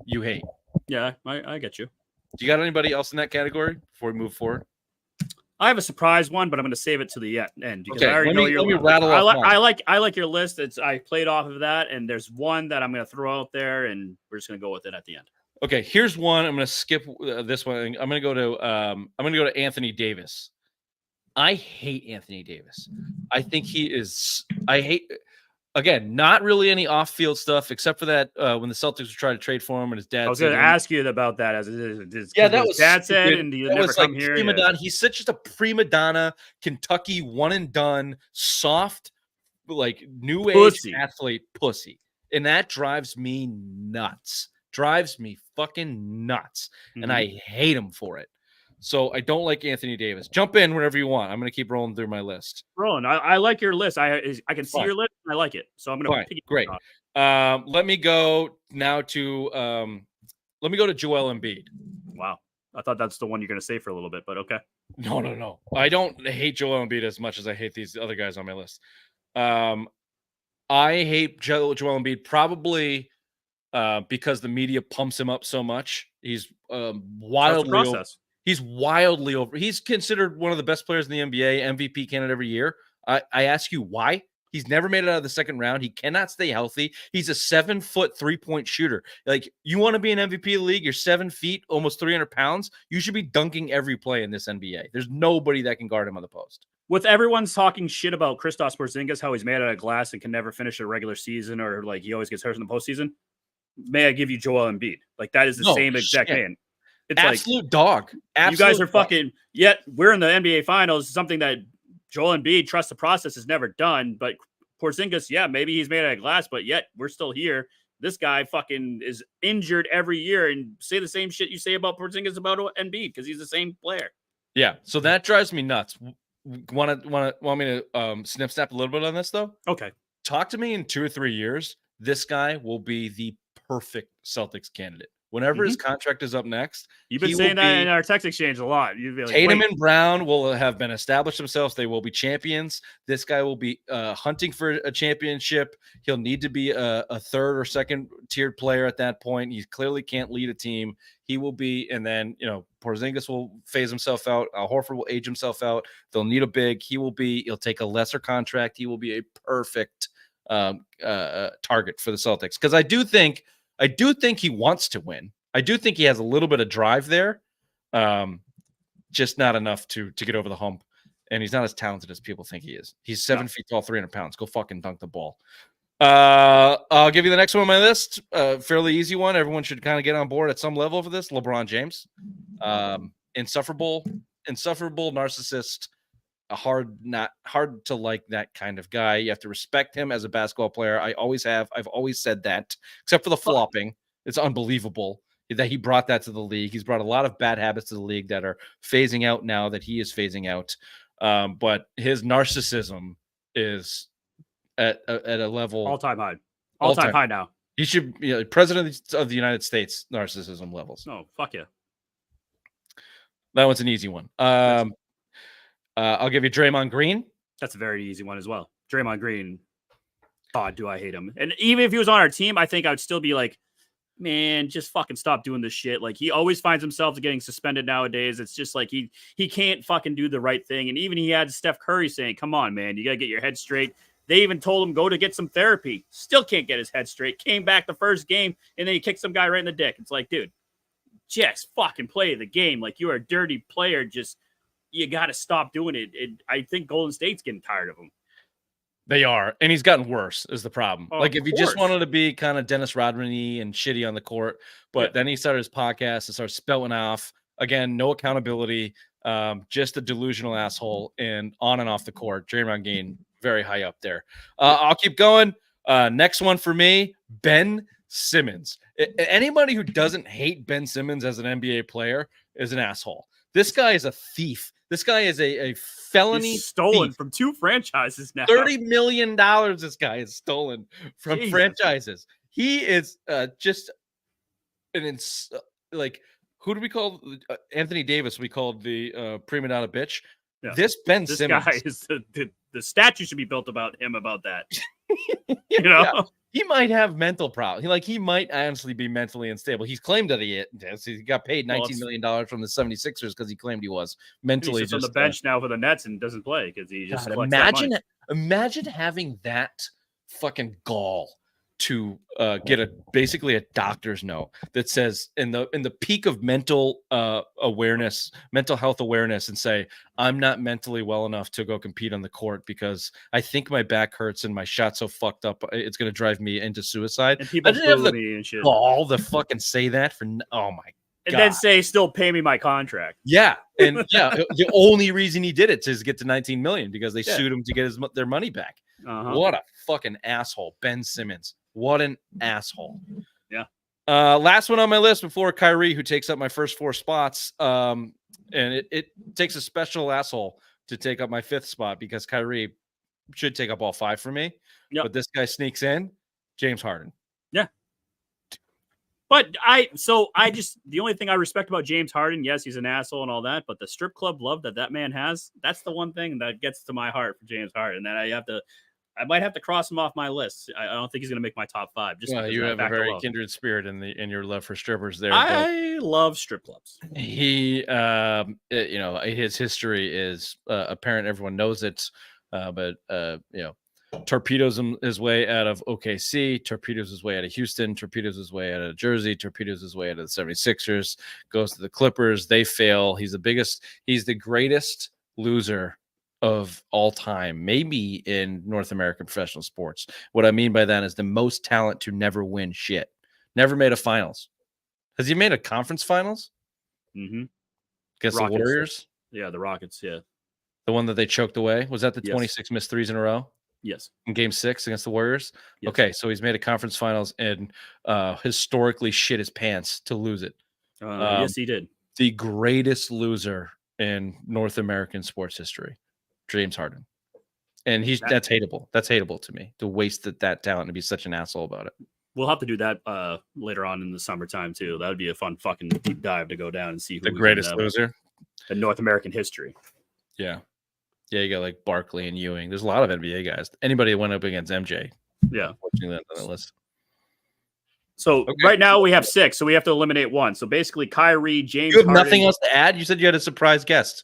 you hate. Yeah, I get you. Do you got anybody else in that category before we move forward? I have a surprise one, but I'm going to save it to the end because okay, I already know your list. Rattle off I like your list. I played off of that, and there's one that I'm going to throw out there, and we're just going to go with it at the end. Okay, here's one. I'm going to skip this one. I'm going to go to Anthony Davis. I hate Anthony Davis. I think Again, not really any off-field stuff except for that when the Celtics were trying to trade for him and his dad. I was going to ask you about that. That was his dad said, and you never come here. Yeah. He's such just a prima donna, Kentucky one and done, soft, new age athlete pussy, and that drives me nuts. Drives me fucking nuts, and I hate him for it. So I don't like Anthony Davis. Jump in whenever you want. I'm going to keep rolling through my list. Rolling. I like your list. I can see your list. I like it. So I'm going to great. Let me go now to Joel Embiid. Wow. I thought that's the one you're going to say for a little bit, but okay. No. I don't hate Joel Embiid as much as I hate these other guys on my list. I hate Joel Embiid probably because the media pumps him up so much. He's wildly He's wildly over. He's considered one of the best players in the NBA, MVP candidate every year. I ask you why? He's never made it out of the second round. He cannot stay healthy. He's a 7-foot 3-point shooter. Like, you want to be an MVP of the league? You're 7 feet, almost 300 pounds. You should be dunking every play in this NBA. There's nobody that can guard him on the post. With everyone's talking shit about Kristaps Porzingis, how he's made out of glass and can never finish a regular season, or he always gets hurt in the postseason, may I give you Joel Embiid? That is the same exact man. It's absolute dog. You guys are fucking. Yet we're in the NBA Finals. Something that Joel Embiid, trust the process, has never done. But Porzingis, maybe he's made out of glass, but yet we're still here. This guy fucking is injured every year, and say the same shit you say about Porzingis about Embiid because he's the same player. Yeah, so that drives me nuts. Want me to snap a little bit on this though? Okay. Talk to me in 2 or 3 years. This guy will be the perfect Celtics candidate. whenever his contract is up next, You've been he saying will that be- in our text exchange a lot. You'd be like, Tatum wait. and Brown will have been established themselves. They will be champions. This guy will be hunting for a championship. He'll need to be a third or second tiered player at that point. He clearly can't lead a team. He will be, and then, Porzingis will phase himself out. Horford will age himself out. They'll need a big. He'll take a lesser contract. He will be a perfect target for the Celtics. Because I do think he wants to win. I do think he has a little bit of drive there. Just not enough to get over the hump. And he's not as talented as people think he is. He's 7 feet tall, 300 pounds. Go fucking dunk the ball. I'll give you the next one on my list. Fairly easy one. Everyone should kind of get on board at some level for this. LeBron James. Insufferable narcissist. Hard to like that kind of guy. You have to respect him as a basketball player. I always have. I've always said that, except for the flopping. It's unbelievable that he brought that to the league. He's brought a lot of bad habits to the league that are phasing out now that he is phasing out. But his narcissism is at a level All-time high now. He should be president of the United States narcissism levels. Oh, fuck yeah. That one's an easy one. I'll give you Draymond Green. That's a very easy one as well. Draymond Green. God, do I hate him. And even if he was on our team, I think I would still be like, man, just fucking stop doing this shit. Like, he always finds himself getting suspended nowadays. It's just like he can't fucking do the right thing. And even he had Steph Curry saying, come on, man, you got to get your head straight. They even told him go to get some therapy. Still can't get his head straight. Came back the first game, and then he kicked some guy right in the dick. It's like, dude, just fucking play the game. Like, you're a dirty player. Just, you got to stop doing it. I think Golden State's getting tired of him. They are, and he's gotten worse is the problem. Oh, like, if he just wanted to be kind of Dennis Rodman-y and shitty on the court, but then he started his podcast and started spouting off. Again, no accountability, just a delusional asshole, and on and off the court. Draymond Green, very high up there. I'll keep going. Next one for me, Ben Simmons. Anybody who doesn't hate Ben Simmons as an NBA player is an asshole. This guy is a thief. This guy is a felony. He's stolen thief. from 2 franchises now. $30 million this guy is stolen from franchises. He is just like, who do we call Anthony Davis? We called the prima donna bitch. Yeah. This Simmons guy is the statue should be built about him about that. You know, yeah. He might have mental problems. He might honestly be mentally unstable. He's claimed that he is. He got paid $19 million from the 76ers because he claimed he was mentally. He's just on the bench now for the Nets and doesn't play because he just imagine having that fucking gall to get basically a doctor's note that says in the peak of mental health awareness, and say, I'm not mentally well enough to go compete on the court because I think my back hurts and my shot's so fucked up it's going to drive me into suicide. And people boo me and shit. All the fucking say that for oh my and God. Then say still pay me my contract. Yeah, and yeah, the only reason he did it is to get to $19 million because they sued him to get their money back. What a fucking asshole, Ben Simmons. What an asshole. Yeah. Last one on my list before Kyrie, who takes up my first 4 spots. And it takes a special asshole to take up my 5th spot because Kyrie should take up all 5 for me. Yep. But this guy sneaks in, James Harden. Yeah. But the only thing I respect about James Harden, yes, he's an asshole and all that, but the strip club love that man has, that's the one thing that gets to my heart for James Harden. That I might have to cross him off my list. I don't think he's going to make my top 5. Just you have a very kindred spirit in your love for strippers there. I love strip clubs. He, his history is apparent. Everyone knows it. But torpedoes his way out of OKC, torpedoes his way out of Houston, torpedoes his way out of Jersey, torpedoes his way out of the 76ers, goes to the Clippers. They fail. He's the greatest loser of all time, maybe in North American professional sports. What I mean by that is the most talent to never win shit. Never made a finals. Has he made a conference finals? Mm-hmm. Against the Warriors? Yeah, the Rockets, yeah. The one that they choked away? Was that the 26 missed threes in a row? Yes. In game 6 against the Warriors? Yes. Okay, so he's made a conference finals and historically shit his pants to lose it. Yes, he did. The greatest loser in North American sports history. James Harden. And that's hateable. That's hateable to me to waste that talent and be such an asshole about it. We'll have to do that later on in the summertime too. That would be a fun fucking deep dive to go down and see who The greatest loser in North American history. Yeah. Yeah, you got like Barkley and Ewing. There's a lot of NBA guys. Anybody that went up against MJ. Yeah. Unfortunately, on that list. So right now we have 6, so we have to eliminate 1. So basically Kyrie, James You have Harden. nothing else to add? You said you had a surprise guest.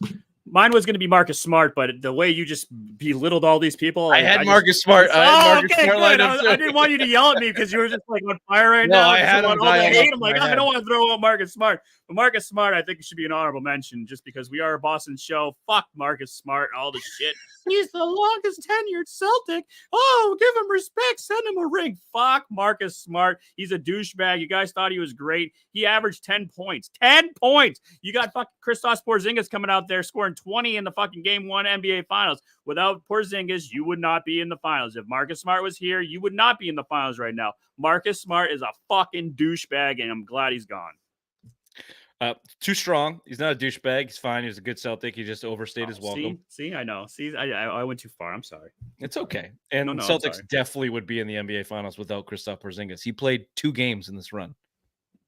Mine was going to be Marcus Smart, but the way you just belittled all these people, I had Marcus Smart. I didn't want you to yell at me because you were just like on fire right now. I had him. I'm like, I don't want to throw out Marcus Smart. But Marcus Smart, I think it should be an honorable mention just because we are a Boston show. Fuck Marcus Smart and all this shit. He's the longest tenured Celtic. Oh, give him respect. Send him a ring. Fuck Marcus Smart. He's a douchebag. You guys thought he was great. He averaged 10 points. 10 points. You got fucking Kristaps Porzingis coming out there scoring 20 in the fucking Game 1 NBA Finals. Without Porzingis, you would not be in the finals. If Marcus Smart was here, you would not be in the finals right now. Marcus Smart is a fucking douchebag, and I'm glad he's gone. Too strong. He's not a douchebag. He's fine. He's a good Celtic. He just overstayed his welcome. See, I know. See, I went too far. I'm sorry. It's okay. And No, Celtics definitely would be in the NBA Finals without Kristaps Porzingis. He played 2 games in this run.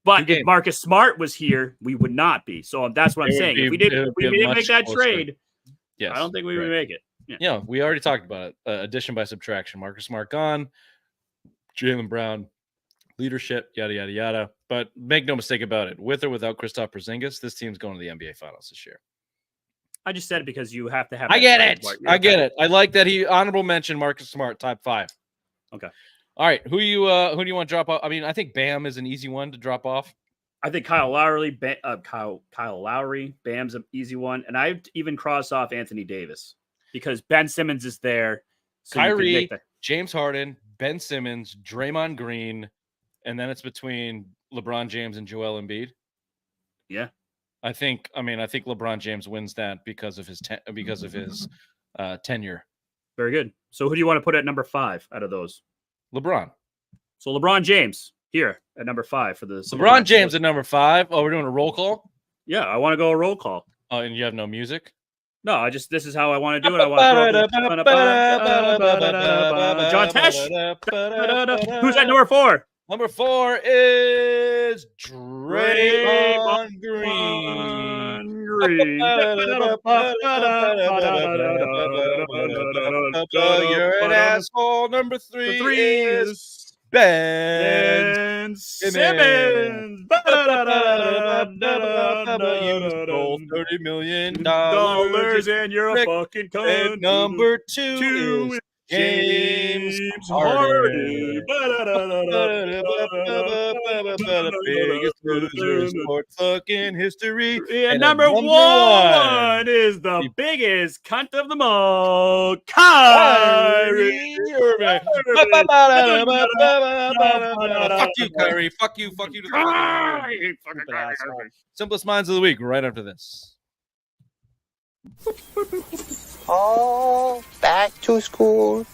But if Marcus Smart was here, we would not be. So that's what I'm saying. If we didn't make that trade, I don't think we would make it. Yeah, we already talked about it. Addition by subtraction. Marcus Smart gone. Jaylen Brown, leadership, yada, yada, yada. But make no mistake about it. With or without Kristaps Porzingis, this team's going to the NBA Finals this year. I just said it because you have to have. I get it. I get it. I like that he honorable mention Marcus Smart, top 5. Okay. All right. Who do you want to drop off? I mean, I think Bam is an easy one to drop off. I think Kyle Lowry, Kyle Lowry, Bam's an easy one, and I'd even cross off Anthony Davis because Ben Simmons is there. So Kyrie, James Harden, Ben Simmons, Draymond Green, and then it's between LeBron James and Joel Embiid. Yeah, I think LeBron James wins that because of his tenure. Very good. So who do you want to put at number 5 out of those? LeBron. So LeBron James here at number 5 for the LeBron James at number 5. Oh, we're doing a roll call? Yeah, I want to go a roll call. Oh, and you have no music? No, this is how I want to do it. I want to John Tesh. Who's at number 4? Number 4 is Draymond Green. You're an asshole. Number 3 is Ben Simmons. You stole $30 million and you're a fucking cunt. And number 2 is James Harden. Biggest loser in sports fucking history. And number 1 is the biggest cunt of them all, Kyrie Irving. Fuck you, Kyrie. Fuck you. Fuck you. Simplest minds of the week right after this. Oh, back to school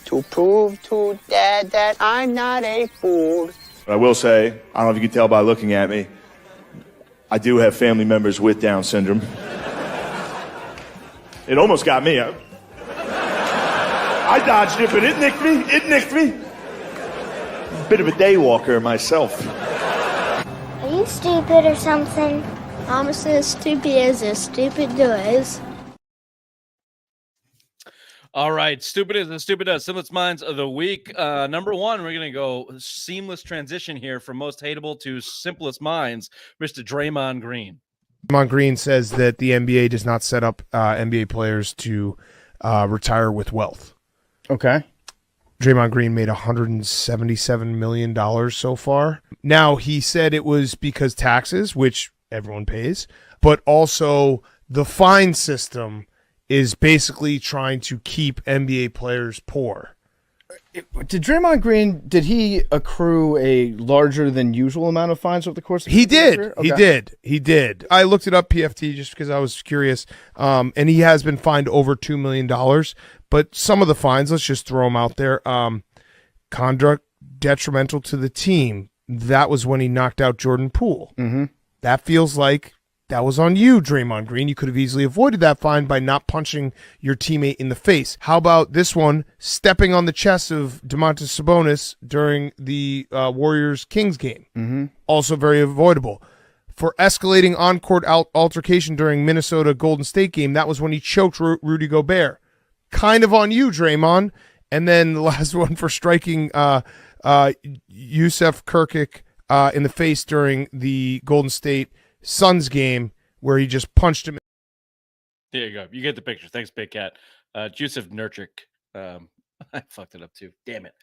to prove to Dad that I'm not a fool. But I will say, I don't know if you can tell by looking at me, I do have family members with Down syndrome. It almost got me. I dodged it, but it nicked me. Bit of a day walker myself. Are you stupid or something? I'm as stupid as stupid does. All right, stupid is and stupid does. Simplest minds of the week. Number 1, we're gonna go seamless transition here from most hateable to simplest minds. Mr. Draymond Green. Draymond Green says that the NBA does not set up NBA players to retire with wealth. Okay. Draymond Green made $177 million so far. Now, he said it was because taxes, which everyone pays, but also the fine system is basically trying to keep NBA players poor. Did Draymond Green, did he accrue a larger than usual amount of fines over the course of his career? He did. I looked it up, PFT, just because I was curious, and he has been fined over $2 million, but some of the fines, let's just throw them out there. Conduct detrimental to the team. That was when he knocked out Jordan Poole. Mm-hmm. That feels like That was on you, Draymond Green. You could have easily avoided that fine by not punching your teammate in the face. How about this one, stepping on the chest of Domantas Sabonis during the Warriors-Kings game? Mm-hmm. Also very avoidable. For escalating on-court altercation during Minnesota-Golden State game, that was when he choked Rudy Gobert. Kind of on you, Draymond. And then the last one for striking Yusuf Kirkic in the face during the Golden State Suns game where he just punched him. There you go. You get the picture. Thanks, Big Cat. Yusuf Nurkic. I fucked it up too. Damn it.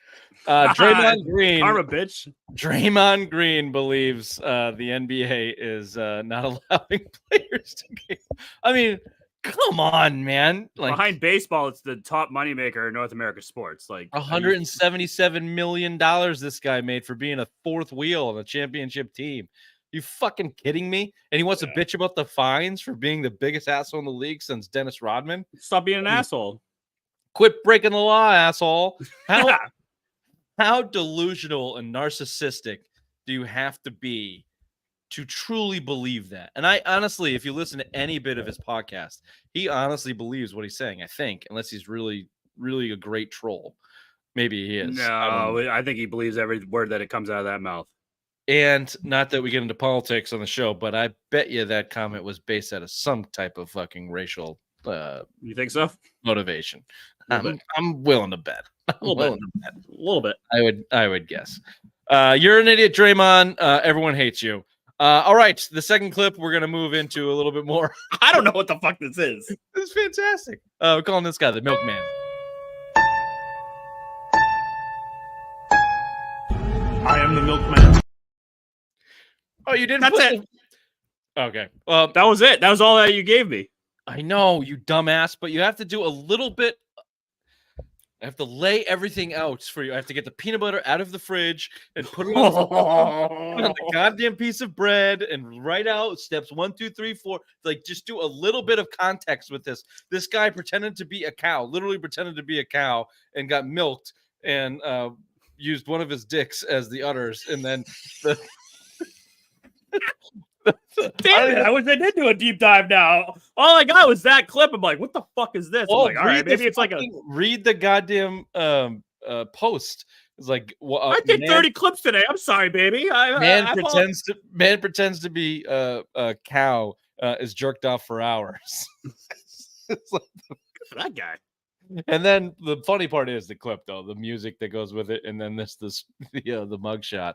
Draymond Green. Karma, bitch. Draymond Green believes the NBA is not allowing players to game. I mean, come on, man. Like, behind baseball, it's the top moneymaker in North America sports. Like $177 million this guy made for being a fourth wheel on a championship team. You fucking kidding me? And he wants to bitch about the fines for being the biggest asshole in the league since Dennis Rodman. Stop being an asshole. Quit breaking the law, asshole. How delusional and narcissistic do you have to be to truly believe that? And I honestly, if you listen to any bit of his podcast, he honestly believes what he's saying, I think, unless he's really, really a great troll. Maybe he is. No, I think he believes every word that it comes out of that mouth. And not that we get into politics on the show, but I bet you that comment was based out of some type of fucking racial you think so? Motivation. I'm willing to bet. A little bit. I would guess. You're an idiot, Draymond. Everyone hates you. All right, the second clip we're gonna move into a little bit more. I don't know what the fuck this is. This is fantastic. We're calling this guy the Milkman. I am the Milkman. Oh, you didn't. That's it. Okay. Well, that was it. That was all that you gave me. I know, you dumbass, but you have to do a little bit. I have to lay everything out for you. I have to get the peanut butter out of the fridge and put it on the goddamn piece of bread and write out steps 1, 2, 3, 4. Like, just do a little bit of context with this. This guy pretended to be a cow, literally pretended to be a cow, and got milked and used one of his dicks as the udders, and then the. Damn it, I did do a deep dive now. All I got was that clip. I'm like, what the fuck is this? I'm like, all right, maybe it's like read the goddamn post. It's like, well, I did 30 clips today. I'm sorry, baby. Man pretends to be a cow, is jerked off for hours. It's like, good for that guy. And then the funny part is the clip, though, the music that goes with it, and then the mugshot.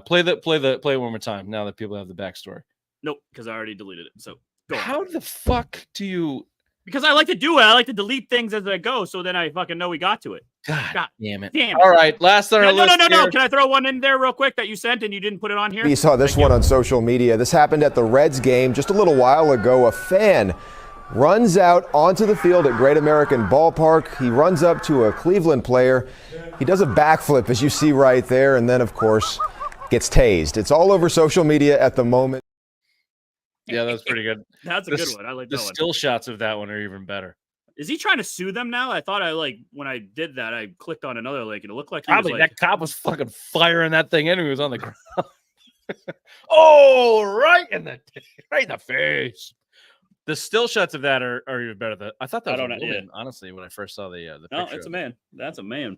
Play it one more time now that people have the backstory. Nope, because I already deleted it. So go on. How the fuck do you? Because I like to do it. I like to delete things as I go, so then I fucking know we got to it. God damn it! Damn. All right, last on our list. No. Can I throw one in there real quick that you sent and you didn't put it on here? You saw this one on social media. This happened at the Reds game just a little while ago. A fan runs out onto the field at Great American Ballpark. He runs up to a Cleveland player. He does a backflip, as you see right there, and then, of course, gets tased. It's all over social media at the moment. Yeah, that was pretty good. That's a good one. I like that the one. Still shots of that one are even better. Is he trying to sue them now? I thought when I did that, I clicked on another link and it looked like probably that cop was fucking firing that thing in. He was on the ground. Oh, right in the face. The still shots of that are even better. I thought that was a woman, honestly, when I first saw the picture. No, it's a man. That's a man.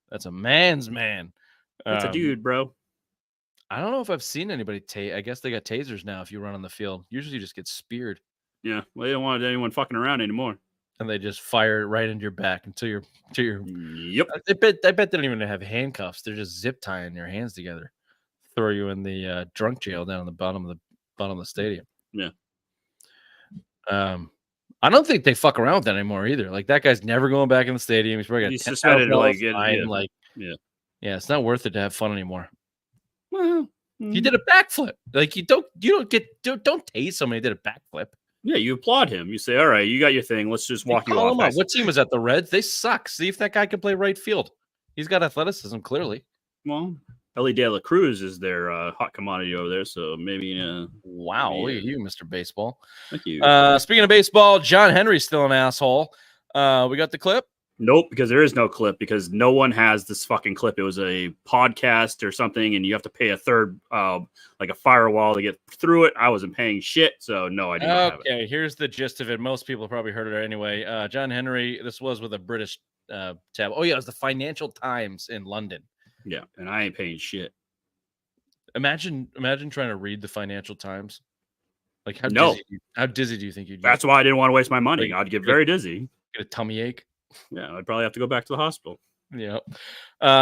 That's a man's man. That's a dude, bro. I don't know if I've seen anybody I guess they got tasers now if you run on the field. Usually you just get speared. Yeah, well, they don't want anyone fucking around anymore. And they just fire it right into your back until you're Yep. I bet they don't even have handcuffs. They're just zip tying your hands together. Throw you in the drunk jail down on the bottom of the stadium. Yeah. I don't think they fuck around with that anymore either. Like, that guy's never going back in the stadium. He's probably got suspended yeah, it's not worth it to have fun anymore. Well, he did a backflip. Like, you don't tase somebody who did a backflip. Yeah, you applaud him. You say, all right, you got your thing. Let's just walk you off. What team was at the Reds? They suck. See if that guy can play right field. He's got athleticism, clearly. Well, Ellie De La Cruz is their hot commodity over there, so maybe. Wow, look at you, Mr. Baseball. Thank you. Speaking of baseball, John Henry's still an asshole. We got the clip. Nope, because there is no clip because no one has this fucking clip. It was a podcast or something, and you have to pay a third, like a firewall to get through it. I wasn't paying shit, so no, I do not have it. Okay, here's the gist of it. Most people probably heard it anyway. John Henry, this was with a British tab. Oh, yeah, it was the Financial Times in London. Yeah, and I ain't paying shit. Imagine trying to read the Financial Times. Like, how dizzy do you think you'd get? That's why I didn't want to waste my money. Like, I'd get very dizzy. Get a tummy ache. Yeah, I'd probably have to go back to the hospital. Yeah.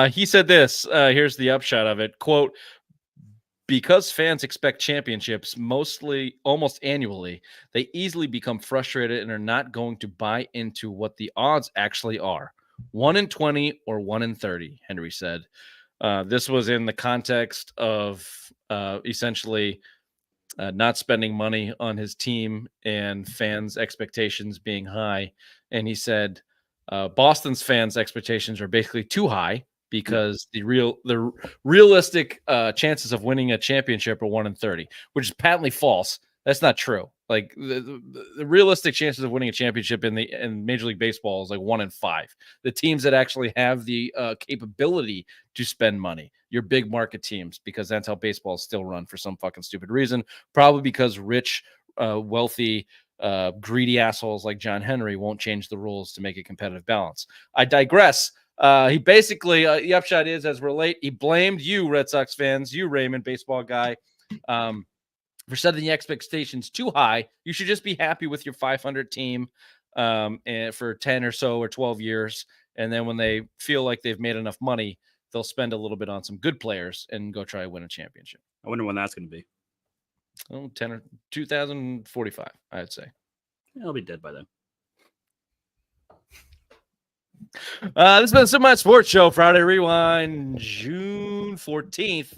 He said this. Here's the upshot of it. Quote, because fans expect championships almost annually, they easily become frustrated and are not going to buy into what the odds actually are. 1 in 20 or 1 in 30, Henry said. This was in the context of essentially not spending money on his team and fans' expectations being high. And he said, Boston's fans' expectations are basically too high because the realistic chances of winning a championship are 1 in 30, which is patently false. That's not true. Like the realistic chances of winning a championship in Major League Baseball is like 1 in 5. The teams that actually have the capability to spend money, your big market teams, because that's how baseball is still run for some fucking stupid reason. Probably because rich, wealthy, greedy assholes like John Henry won't change the rules to make a competitive balance. I digress. He basically, the upshot is, as we're late, he blamed you, Red Sox fans, you, Raymond, baseball guy, for setting the expectations too high. You should just be happy with your 500 team and for 10 or so or 12 years. And then when they feel like they've made enough money, they'll spend a little bit on some good players and go try to win a championship. I wonder when that's going to be. Oh, 10 or 2045, I'd say. I'll be dead by then. This has been Super Matt Sports Show, Friday Rewind, June 14th,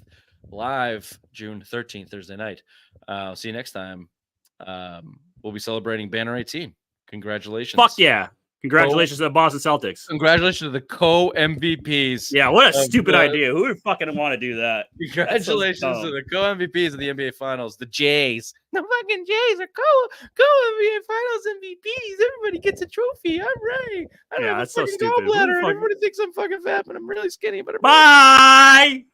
live June 13th, Thursday night. See you next time. We'll be celebrating Banner 18. Congratulations. Fuck yeah. Congratulations to the Boston Celtics. Congratulations to the co-MVPs. Yeah, what a stupid idea. Who would fucking want to do that? Congratulations to the co-MVPs of the NBA Finals, the Jays. The fucking Jays are co-NBA Finals MVPs. Everybody gets a trophy. I'm right. I don't have a that's so fucking stupid. gallbladder. Everybody thinks I'm fucking fat, but I'm really skinny. But Bye!